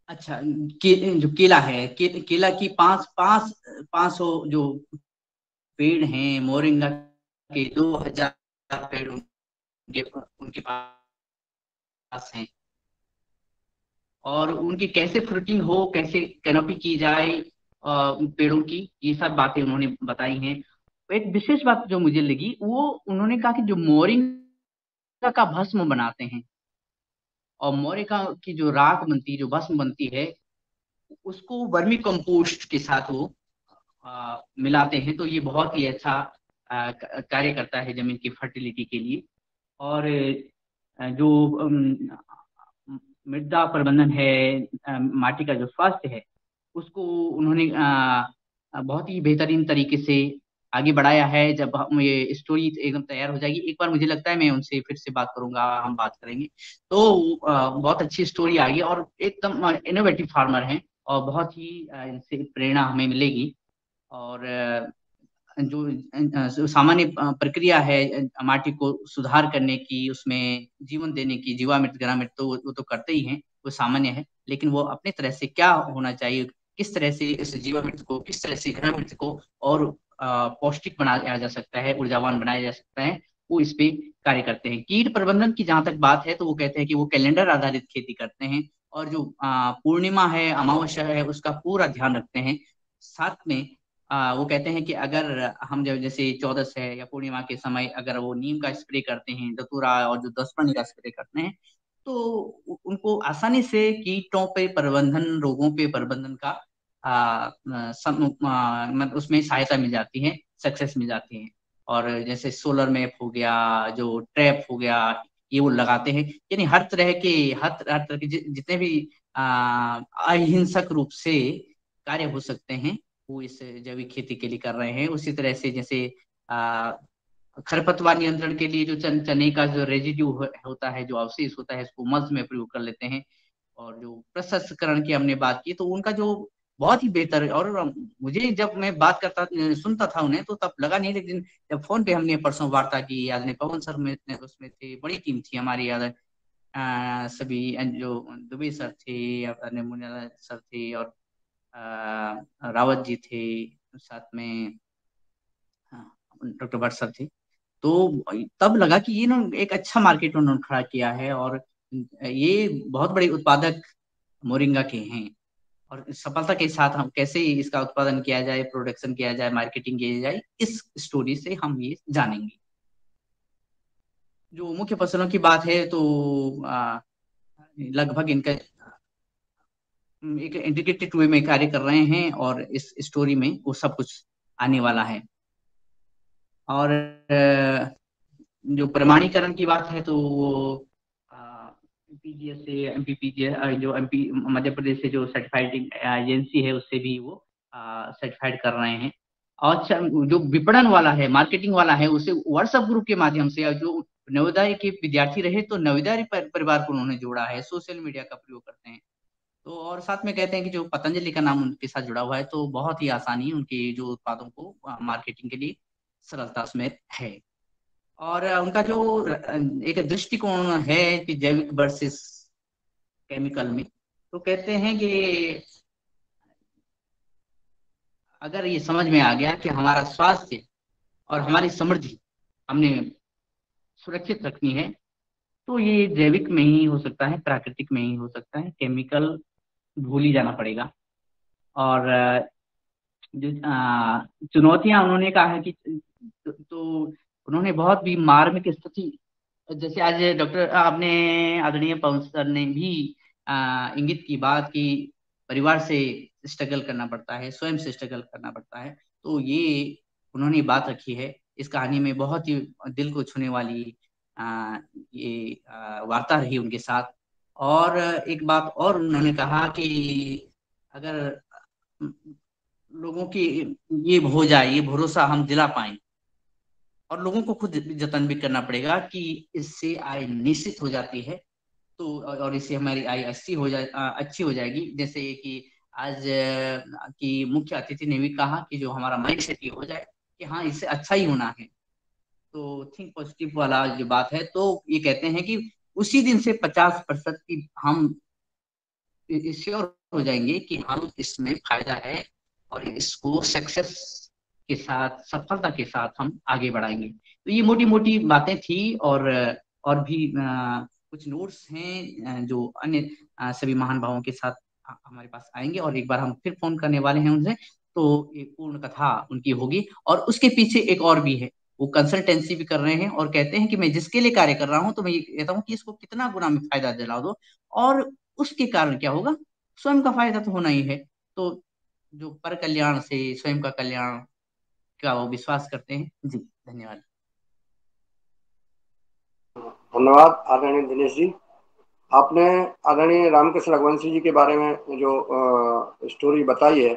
अच्छा, जो केला है, केला की 500 जो पेड़ हैं, मोरिंगा के 2000 पेड़ उनके पास हैं। और उनकी कैसे फ्रूटिंग हो, कैसे कैनोपी की जाए पेड़ों की, ये सब बातें उन्होंने बताई हैं। एक विशेष बात जो मुझे लगी, वो उन्होंने कहा कि जो मोरिंगा का भस्म बनाते हैं और मोरिंगा की जो राख बनती है, जो भस्म बनती है, उसको वर्मी कंपोस्ट के साथ वो मिलाते हैं। तो ये बहुत ही अच्छा कार्य करता है जमीन की फर्टिलिटी के लिए। और जो मृदा प्रबंधन है, माटी का जो स्वास्थ्य है, उसको उन्होंने बहुत ही बेहतरीन तरीके से आगे बढ़ाया है। जब हम ये स्टोरी एकदम तैयार हो जाएगी, एक बार मुझे लगता है मैं उनसे फिर से बात करूंगा, हम बात करेंगे। तो बहुत अच्छी स्टोरी आ गई और एकदम इनोवेटिव फार्मर हैं और बहुत ही इनसे प्रेरणा हमें मिलेगी। और जो सामान्य प्रक्रिया है माटी को सुधार करने की, उसमें जीवन देने की, जीवामृत ग्रामृत, तो वो तो करते ही हैं, वो सामान्य है। लेकिन वो अपने तरह से क्या होना चाहिए, किस तरह से इस जीवामृत को, किस तरह से ग्रामृत को और पौष्टिक बनाया जा सकता है, ऊर्जावान बनाया जा सकता है, वो इस पे कार्य करते हैं। कीट प्रबंधन की जहां तक बात है, तो वो कहते हैं कि वो कैलेंडर आधारित खेती करते हैं और जो पूर्णिमा है, अमावस्या है, उसका पूरा ध्यान रखते हैं। साथ में वो कहते हैं कि अगर हम जब जैसे 14 है या पूर्णिमा के समय अगर वो नीम का स्प्रे करते हैं, धतूरा और जो 10 का स्प्रे करते हैं, तो उनको आसानी से कीटों पे प्रबंधन, रोगों पे प्रबंधन का मतलब उसमें सहायता मिल जाती है, सक्सेस मिल जाती है। और जैसे सोलर मैप हो गया, जो ट्रैप हो गया, ये वो लगाते हैं। यानी हर तरह के जितने भी अहिंसक रूप से कार्य हो सकते हैं, वो इस जैविक खेती के लिए कर रहे हैं। उसी तरह से जैसे खरपतवार नियंत्रण के लिए जो चने का जो रेजिड्यू होता है, जो अवशेष होता है, उसको मल्च में प्रयोग कर लेते हैं। और जो प्रसंस्करण की हमने बात की, तो उनका जो बहुत ही बेहतर। और मुझे जब मैं बात करता सुनता था उन्हें, तो तब लगा नहीं, लेकिन जब फोन पे हमने परसों वार्ता की, याद नहीं, पवन सर में उसमें थे, बड़ी टीम थी हमारी, याद सभी जो दुबे सर थे, मुनियाला सर थे और रावत जी थे, साथ में डॉक्टर भट्ट सर थे। तो तब लगा कि ये ना एक अच्छा मार्केट उन्होंने खड़ा किया है और ये बहुत बड़े उत्पादक मोरिंगा के हैं। और सफलता के साथ हम कैसे इसका उत्पादन किया जाए, प्रोडक्शन किया जाए, मार्केटिंग किया जाए, इस स्टोरी से हम ये जानेंगे। जो मुख्य फसलों की बात है तो लगभग इनका एक इंटीग्रेटेड वे में कार्य कर रहे हैं और इस स्टोरी में वो सब कुछ आने वाला है। और जो प्रमाणीकरण की बात है तो वो पीजीएस से एमपीपीजीएस जो एमपी मध्य प्रदेश से जो सर्टिफाइड एजेंसी है उससे भी वो सर्टिफाइड कर रहे हैं। और जो विपणन वाला है, मार्केटिंग वाला है, उसे व्हाट्सएप ग्रुप के माध्यम से जो नवोदय के विद्यार्थी रहे तो नवोदय परिवार को उन्होंने जोड़ा है, सोशल मीडिया का प्रयोग करते हैं। तो और साथ में कहते हैं कि जो पतंजलि का नाम उनके साथ जुड़ा हुआ है तो बहुत ही आसानी उनके जो उत्पादों को मार्केटिंग के लिए सरलता उसमें है। और उनका जो एक दृष्टिकोण है कि जैविक वर्सेस केमिकल में, तो कहते हैं कि अगर ये समझ में आ गया कि हमारा स्वास्थ्य और हमारी समृद्धि हमने सुरक्षित रखनी है तो ये जैविक में ही हो सकता है, प्राकृतिक में ही हो सकता है, केमिकल भूल ही जाना पड़ेगा। और जो चुनौतियां उन्होंने कहा है कि तो उन्होंने बहुत भी मार्मिक स्थिति, जैसे आज डॉक्टर आपने आदरणीय पवन सर ने भी इंगित की बात कि परिवार से स्ट्रगल करना पड़ता है, स्वयं से स्ट्रगल करना पड़ता है, तो ये उन्होंने बात रखी है इस कहानी में। बहुत ही दिल को छूने वाली ये वार्ता रही उनके साथ। और एक बात और उन्होंने कहा कि अगर लोगों की ये हो जाए, ये भरोसा हम दिला पाए, और लोगों को खुद जतन भी करना पड़ेगा कि इससे आय निश्चित हो जाती है तो, और इससे हमारी आय अच्छी हो जाएगी। जैसे कि आज की मुख्य अतिथि ने भी कहा कि जो हमारा माइंड सेट ये हो जाए कि हाँ इससे अच्छा ही होना है, तो थिंक पॉजिटिव वाला जो बात है, तो ये कहते हैं कि उसी दिन से 50% की हम श्योर हो जाएंगे कि हम इसमें फायदा है और इसको सक्सेस के साथ, सफलता के साथ हम आगे बढ़ाएंगे। तो ये मोटी मोटी बातें थी। और भी कुछ नोट्स हैं जो अन्य सभी महान भावों के साथ हमारे पास आएंगे और एक बार हम फिर फोन करने वाले हैं उनसे, तो एक पूर्ण कथा उनकी होगी। और उसके पीछे एक और भी है, वो कंसल्टेंसी भी कर रहे हैं और कहते हैं कि मैं जिसके लिए कार्य कर रहा हूं तो मैं ये कहता हूँ कि इसको कितना गुना में फायदा दिला दो, और उसके कारण क्या होगा, स्वयं का फायदा तो होना ही है। तो जो पर कल्याण से स्वयं का कल्याण का वो विश्वास करते हैं। जी धन्यवाद। धन्यवाद आदरणीय दिनेश जी। आपने आदरणीय रामकृष्ण रघुवंशी जी के बारे में जो स्टोरी बताई है,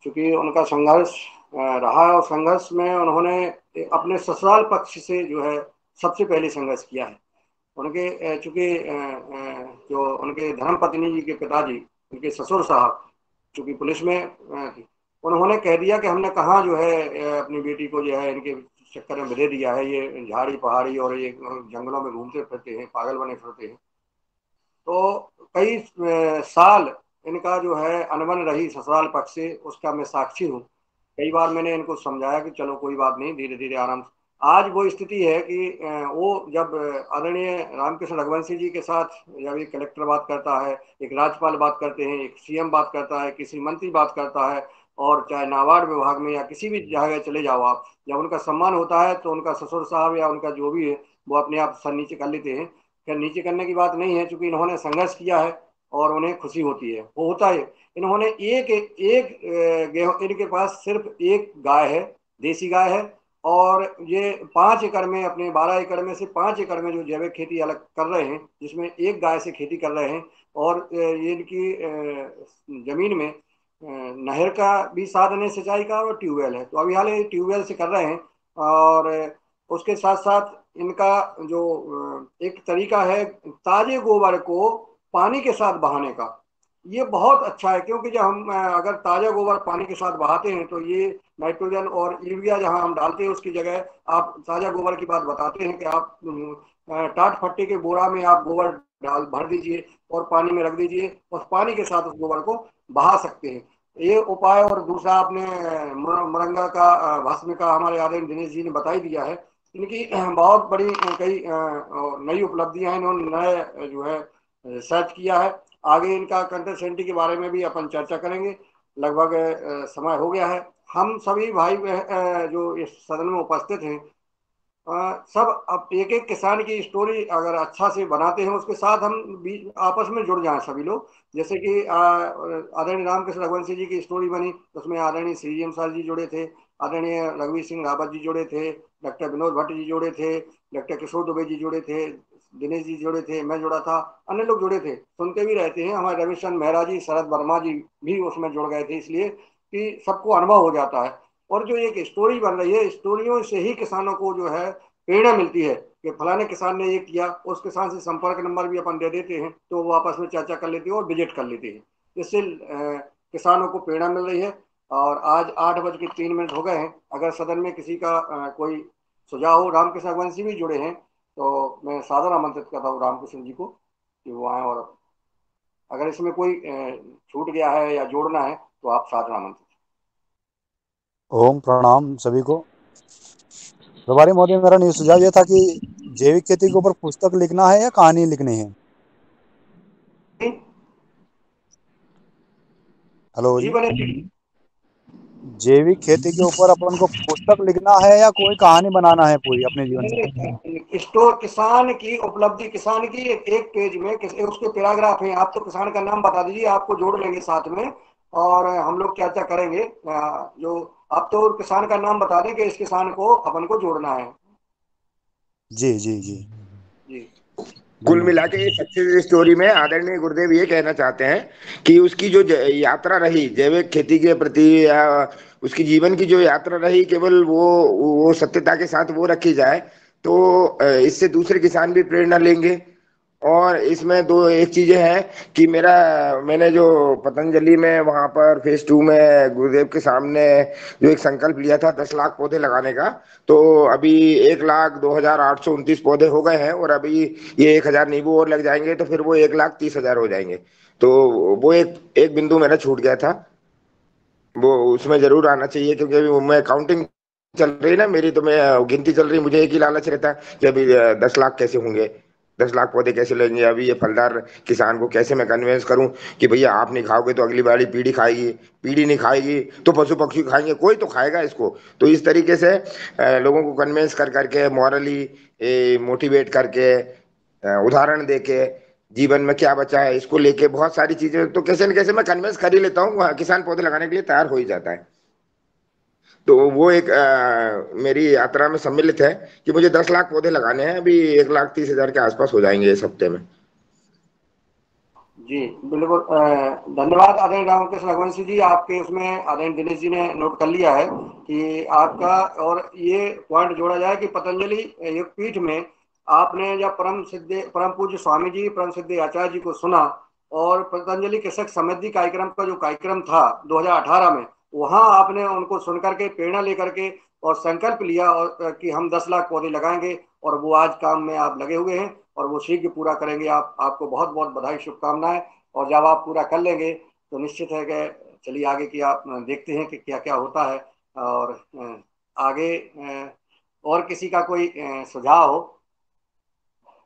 क्योंकि उनका संघर्ष रहा और संघर्ष में उन्होंने अपने ससुराल पक्ष से जो है सबसे पहले संघर्ष किया है। उनके चूंकि जो उनके धर्मपत्नी जी के पिताजी, उनके ससुर साहब चूंकि पुलिस में थी, उन्होंने कह दिया कि हमने कहाँ जो है अपनी बेटी को जो है इनके चक्कर में दे दिया है, ये झाड़ी पहाड़ी और ये जंगलों में घूमते फिरते हैं, पागल बने फिरते हैं। तो कई साल इनका जो है अनबन रही ससुराल पक्ष से, उसका मैं साक्षी हूँ। कई बार मैंने इनको समझाया कि चलो कोई बात नहीं, धीरे धीरे आराम से। आज वो स्थिति है कि वो जब आदरणीय रामकृष्ण रघुवंशी जी के साथ जब एक कलेक्टर बात करता है, एक राज्यपाल बात करते हैं, एक सीएम बात करता है, किसी मंत्री बात करता है, और चाहे नाबार्ड विभाग में या किसी भी जगह चले जाओ आप, जब उनका सम्मान होता है तो उनका ससुर साहब या उनका जो भी है वो अपने आप सर नीचे कर लेते हैं। खैर नीचे करने की बात नहीं है, चूंकि इन्होंने संघर्ष किया है और उन्हें खुशी होती है, वो होता है। इन्होंने इनके पास सिर्फ एक गाय है, देसी गाय है, और ये 5 एकड़ में, अपने 12 एकड़ में से 5 एकड़ में जो जैविक खेती अलग कर रहे हैं, जिसमें एक गाय से खेती कर रहे हैं। और ये इनकी जमीन में नहर का भी साधन है, सिंचाई का, और ट्यूबवेल है। तो अभी हाल ही ट्यूबवेल से कर रहे हैं। और उसके साथ साथ इनका जो एक तरीका है ताजे गोबर को पानी के साथ बहाने का, ये बहुत अच्छा है। क्योंकि जब हम अगर ताजा गोबर पानी के साथ बहाते हैं तो ये नाइट्रोजन और यूरिया जहां हम डालते हैं उसकी जगह आप ताजा गोबर की बात बताते हैं कि आप टाट फट्टे के बोरा में आप गोबर भर दीजिए और पानी में रख दीजिए, उस पानी के साथ उस गोबर को बहा सकते हैं। ये उपाय। और दूसरा आपने मोरंगा का भस्म का हमारे आदरणीय दिनेश जी ने बताई दिया है। इनकी बहुत बड़ी कई नई उपलब्धियां हैं, इन्होंने नए जो है रिसर्च किया है। आगे इनका कंटेस्टेंटी के बारे में भी अपन चर्चा करेंगे। लगभग समय हो गया है। हम सभी भाई जो इस सदन में उपस्थित हैं, सब अब एक एक किसान की स्टोरी अगर अच्छा से बनाते हैं, उसके साथ हम आपस में जुड़ जाएं सभी लोग। जैसे कि आदरणीय रामकृष्ण रघुवंशी जी की स्टोरी बनी, उसमें आदरणीय सीजीएम सर जी जुड़े थे, आदरणीय रघुवीर सिंह रावत जी जुड़े थे, डॉक्टर विनोद भट्ट जी जुड़े थे, डॉक्टर किशोर दुबे जी जुड़े थे, दिनेश जी जुड़े थे, मैं जुड़ा था, अन्य लोग जुड़े थे, सुनते भी रहते हैं। हमारे रविचंद्र मेहरा जी, शरद वर्मा जी भी उसमें जुड़ गए थे, इसलिए कि सबको अनुभव हो जाता है। और जो एक स्टोरी बन रही है, स्टोरियों से ही किसानों को जो है प्रेरणा मिलती है कि फलाने किसान ने ये किया, उस किसान से संपर्क नंबर भी अपन दे देते हैं, तो वो आपस में चर्चा कर लेते हैं और विजिट कर लेते हैं। इससे किसानों को प्रेरणा मिल रही है। और आज 8:03 हो गए हैं। अगर सदन में किसी का कोई सुझाव हो, रामकृष्ण रघुवंशी भी जुड़े हैं, तो मैं सादर आमंत्रित करता हूँ रामकृष्ण जी को कि वो आए, और अगर इसमें कोई छूट गया है या जोड़ना है तो आप सादर आमंत्रित। ओम प्रणाम सभी को। प्रभारी महोदय, मेरा सुझाव ये था कि जैविक खेती के ऊपर पुस्तक लिखना है या कहानी लिखनी है? हेलो जी जी। बने। जैविक खेती के ऊपर अपन को पुस्तक लिखना है या कोई कहानी बनाना है पूरी अपने जीवन की? स्टोर किसान की उपलब्धि, किसान की एक पेज में उसके पैराग्राफ है। आप तो किसान का नाम बता दीजिए, आपको जोड़ लेंगे साथ में और हम लोग चर्चा करेंगे। जो आप तो किसान का नाम बता दें कि इस किसान को अपन को जोड़ना है। जी जी जी जी। कुल मिला के इस सक्सेस स्टोरी में आदरणीय गुरुदेव ये कहना चाहते हैं कि उसकी जो यात्रा रही जैविक खेती के प्रति, या उसकी जीवन की जो यात्रा रही, केवल वो सत्यता के साथ वो रखी जाए तो इससे दूसरे किसान भी प्रेरणा लेंगे। और इसमें दो एक चीजें हैं कि मैंने जो पतंजलि में वहां पर फेज 2 में गुरुदेव के सामने जो एक संकल्प लिया था 10 लाख पौधे लगाने का, तो अभी 1,02,829 पौधे हो गए हैं, और अभी ये 1,000 नींबू और लग जाएंगे तो फिर वो 1,30,000 हो जाएंगे। तो वो एक एक बिंदु मेरा छूट गया था, वो उसमें जरूर आना चाहिए, क्योंकि अभी मैं काउंटिंग चल रही ना मेरी, तो मैं गिनती चल रही, मुझे एक ही लालच रहता है कि अभी 10 लाख कैसे होंगे, 10 लाख पौधे कैसे लेंगे, अभी ये फलदार किसान को कैसे मैं कन्विंस करूं कि भैया आप नहीं खाओगे तो अगली बारी पीढ़ी खाएगी, पीढ़ी नहीं खाएगी तो पशु पक्षी खाएंगे, कोई तो खाएगा इसको। तो इस तरीके से लोगों को कन्विंस कर करके, मॉरली मोटिवेट करके, उदाहरण देके, जीवन में क्या बचा है इसको लेके बहुत सारी चीजें तो कैसे न कैसे मैं कन्विंस कर ही लेता हूँ, किसान पौधे लगाने के लिए तैयार हो ही जाता है। तो वो एक मेरी यात्रा में सम्मिलित है कि मुझे 10 लाख पौधे लगाने हैं, अभी 1,30,000 के आसपास हो जाएंगे इस हफ्ते में। जी बिल्कुल। धन्यवाद आदरणीय रामकृष्ण रघुवंशी जी। आपके उसमें आदरणीय दिनेश जी ने नोट कर लिया है कि आपका, और ये पॉइंट जोड़ा जाए कि पतंजलि योग पीठ में आपने जब परम पूज्य स्वामी जी, परम सिद्धि आचार्य जी को सुना, और पतंजलि कृषक समृद्धि कार्यक्रम का जो कार्यक्रम था 2018 में, वहां आपने उनको सुनकर के प्रेरणा लेकर के और संकल्प लिया और कि हम 10 लाख पौधे लगाएंगे, और वो आज काम में आप लगे हुए हैं और वो शीघ्र पूरा करेंगे। आपको बहुत बहुत बधाई, शुभकामनाएं। और जब आप पूरा कर लेंगे तो निश्चित है कि चलिए आगे की आप देखते हैं कि क्या क्या होता है। और आगे और किसी का कोई सुझाव हो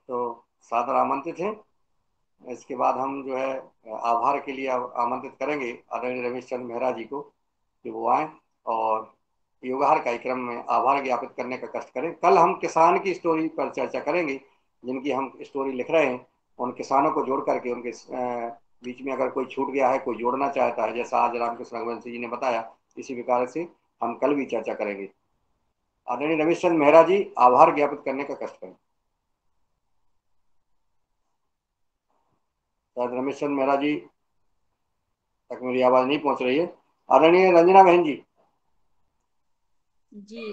तो सादर आमंत्रित हैं। इसके बाद हम जो है आभार के लिए आमंत्रित करेंगे आदरणीय रमेश चंद्र मेहरा जी को कि वो आए और योगाहार कार्यक्रम में आभार ज्ञापित करने का कष्ट करें। कल हम किसान की स्टोरी पर चर्चा करेंगे, जिनकी हम स्टोरी लिख रहे हैं उन किसानों को जोड़ करके, उनके बीच में अगर कोई छूट गया है, कोई जोड़ना चाहता है, जैसा आज रामकृष्ण रघुवंशी जी ने बताया, इसी प्रकार से हम कल भी चर्चा करेंगे। आदरणीय रमेश चंद्र मेहरा जी, आभार ज्ञापित करने का कष्ट करें। शायद रमेश चंद्र मेहरा जी तक मेरी आवाज नहीं पहुंच रही है। आदरणीय रंजना बहन जी। जी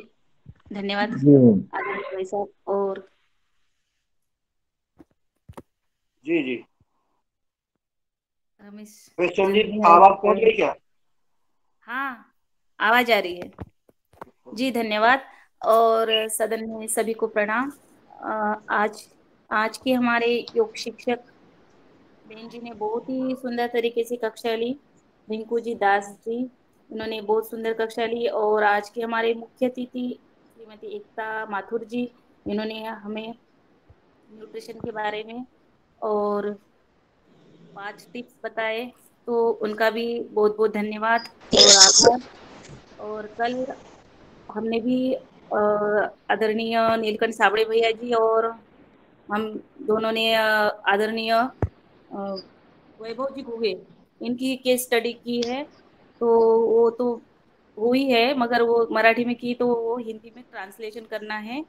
धन्यवाद आदरणीय भाई साहब। और जी जी रमेश चंद्र जी, जी आवाज पहुंच रही क्या? हाँ, आवाज आ रही है जी। धन्यवाद। और सदन में सभी को प्रणाम। आज के हमारे योग शिक्षक बहन जी ने बहुत ही सुंदर तरीके से कक्षा ली। रिंकू जी दास जी, उन्होंने बहुत सुंदर कक्षा ली। और आज के हमारे मुख्य अतिथि श्रीमती एकता माथुर जी, इन्होंने हमें न्यूट्रिशन के बारे में और 5 टिप्स बताए, तो उनका भी बहुत बहुत धन्यवाद और आभार। और कल हमने भी आदरणीय नीलकंठ साबड़े भैया जी और हम दोनों ने आदरणीय वैभव जी घुगे इनकी केस स्टडी की है। तो वो तो हुई है, मगर वो मराठी में की, तो वो हिंदी में ट्रांसलेशन करना है,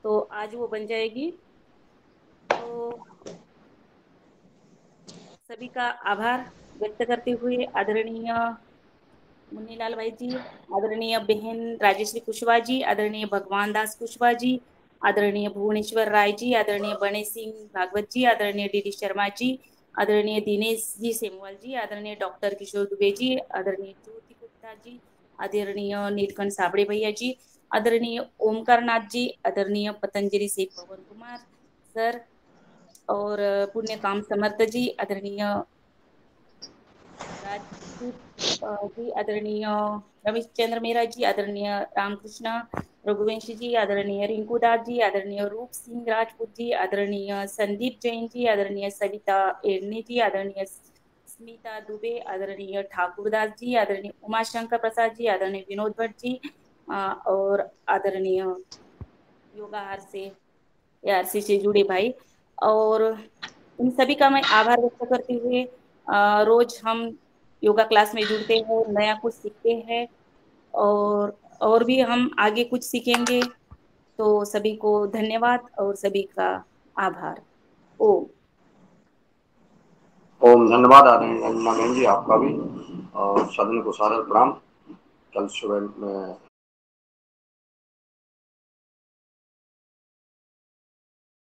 तो आज वो बन जाएगी। तो सभी का आभार व्यक्त करते हुए आदरणीय मुन्नीलाल भाई जी, आदरणीय बहन राजेश्री कुशवाहा जी, आदरणीय भगवान दास कुशवाहा जी, आदरणीय भुवनेश्वर राय जी, आदरणीय बने सिंह भागवत जी, आदरणीय डी शर्मा जी, आदरणीय दिनेश जी सेमवाल जी, आदरणीय डॉक्टर किशोर दुबे जी, आदरणीय ज्योति गुप्ता जी, आदरणीय नीलकंठ साबड़े भैया जी, आदरणीय ओमकार नाथ जी, आदरणीय पतंजलि से पवन कुमार सर और पुण्यकाम समर्थ जी, आदरणीय राजपूत जी, आदरणीय रमेश चंद्र मेहरा जी, आदरणीय रामकृष्ण रघुवंशी जी, आदरणीय रिंकू दास जी, आदरणीय रूप सिंह राजपूत जी, आदरणीय संदीप जैन जी, आदरणीय सविता एडने जी, आदरणीय स्मिता दुबे, आदरणीय ठाकुरदास जी, आदरणीय उमाशंकर प्रसाद जी, आदरणीय विनोद भट्ट जी और आदरणीय योगाहार से ARC से जुड़े भाई, और इन सभी का मैं आभार व्यक्त करते हुए रोज हम योगा क्लास में जुड़ते हैं, नया कुछ सीखते हैं और भी हम आगे कुछ सीखेंगे। तो सभी को धन्यवाद और सभी का आभार। ओम ओम। धन्यवाद आदरणीय रंजना बहन जी, आपका भी, और सदन को सादर प्रणाम। कल सुबह में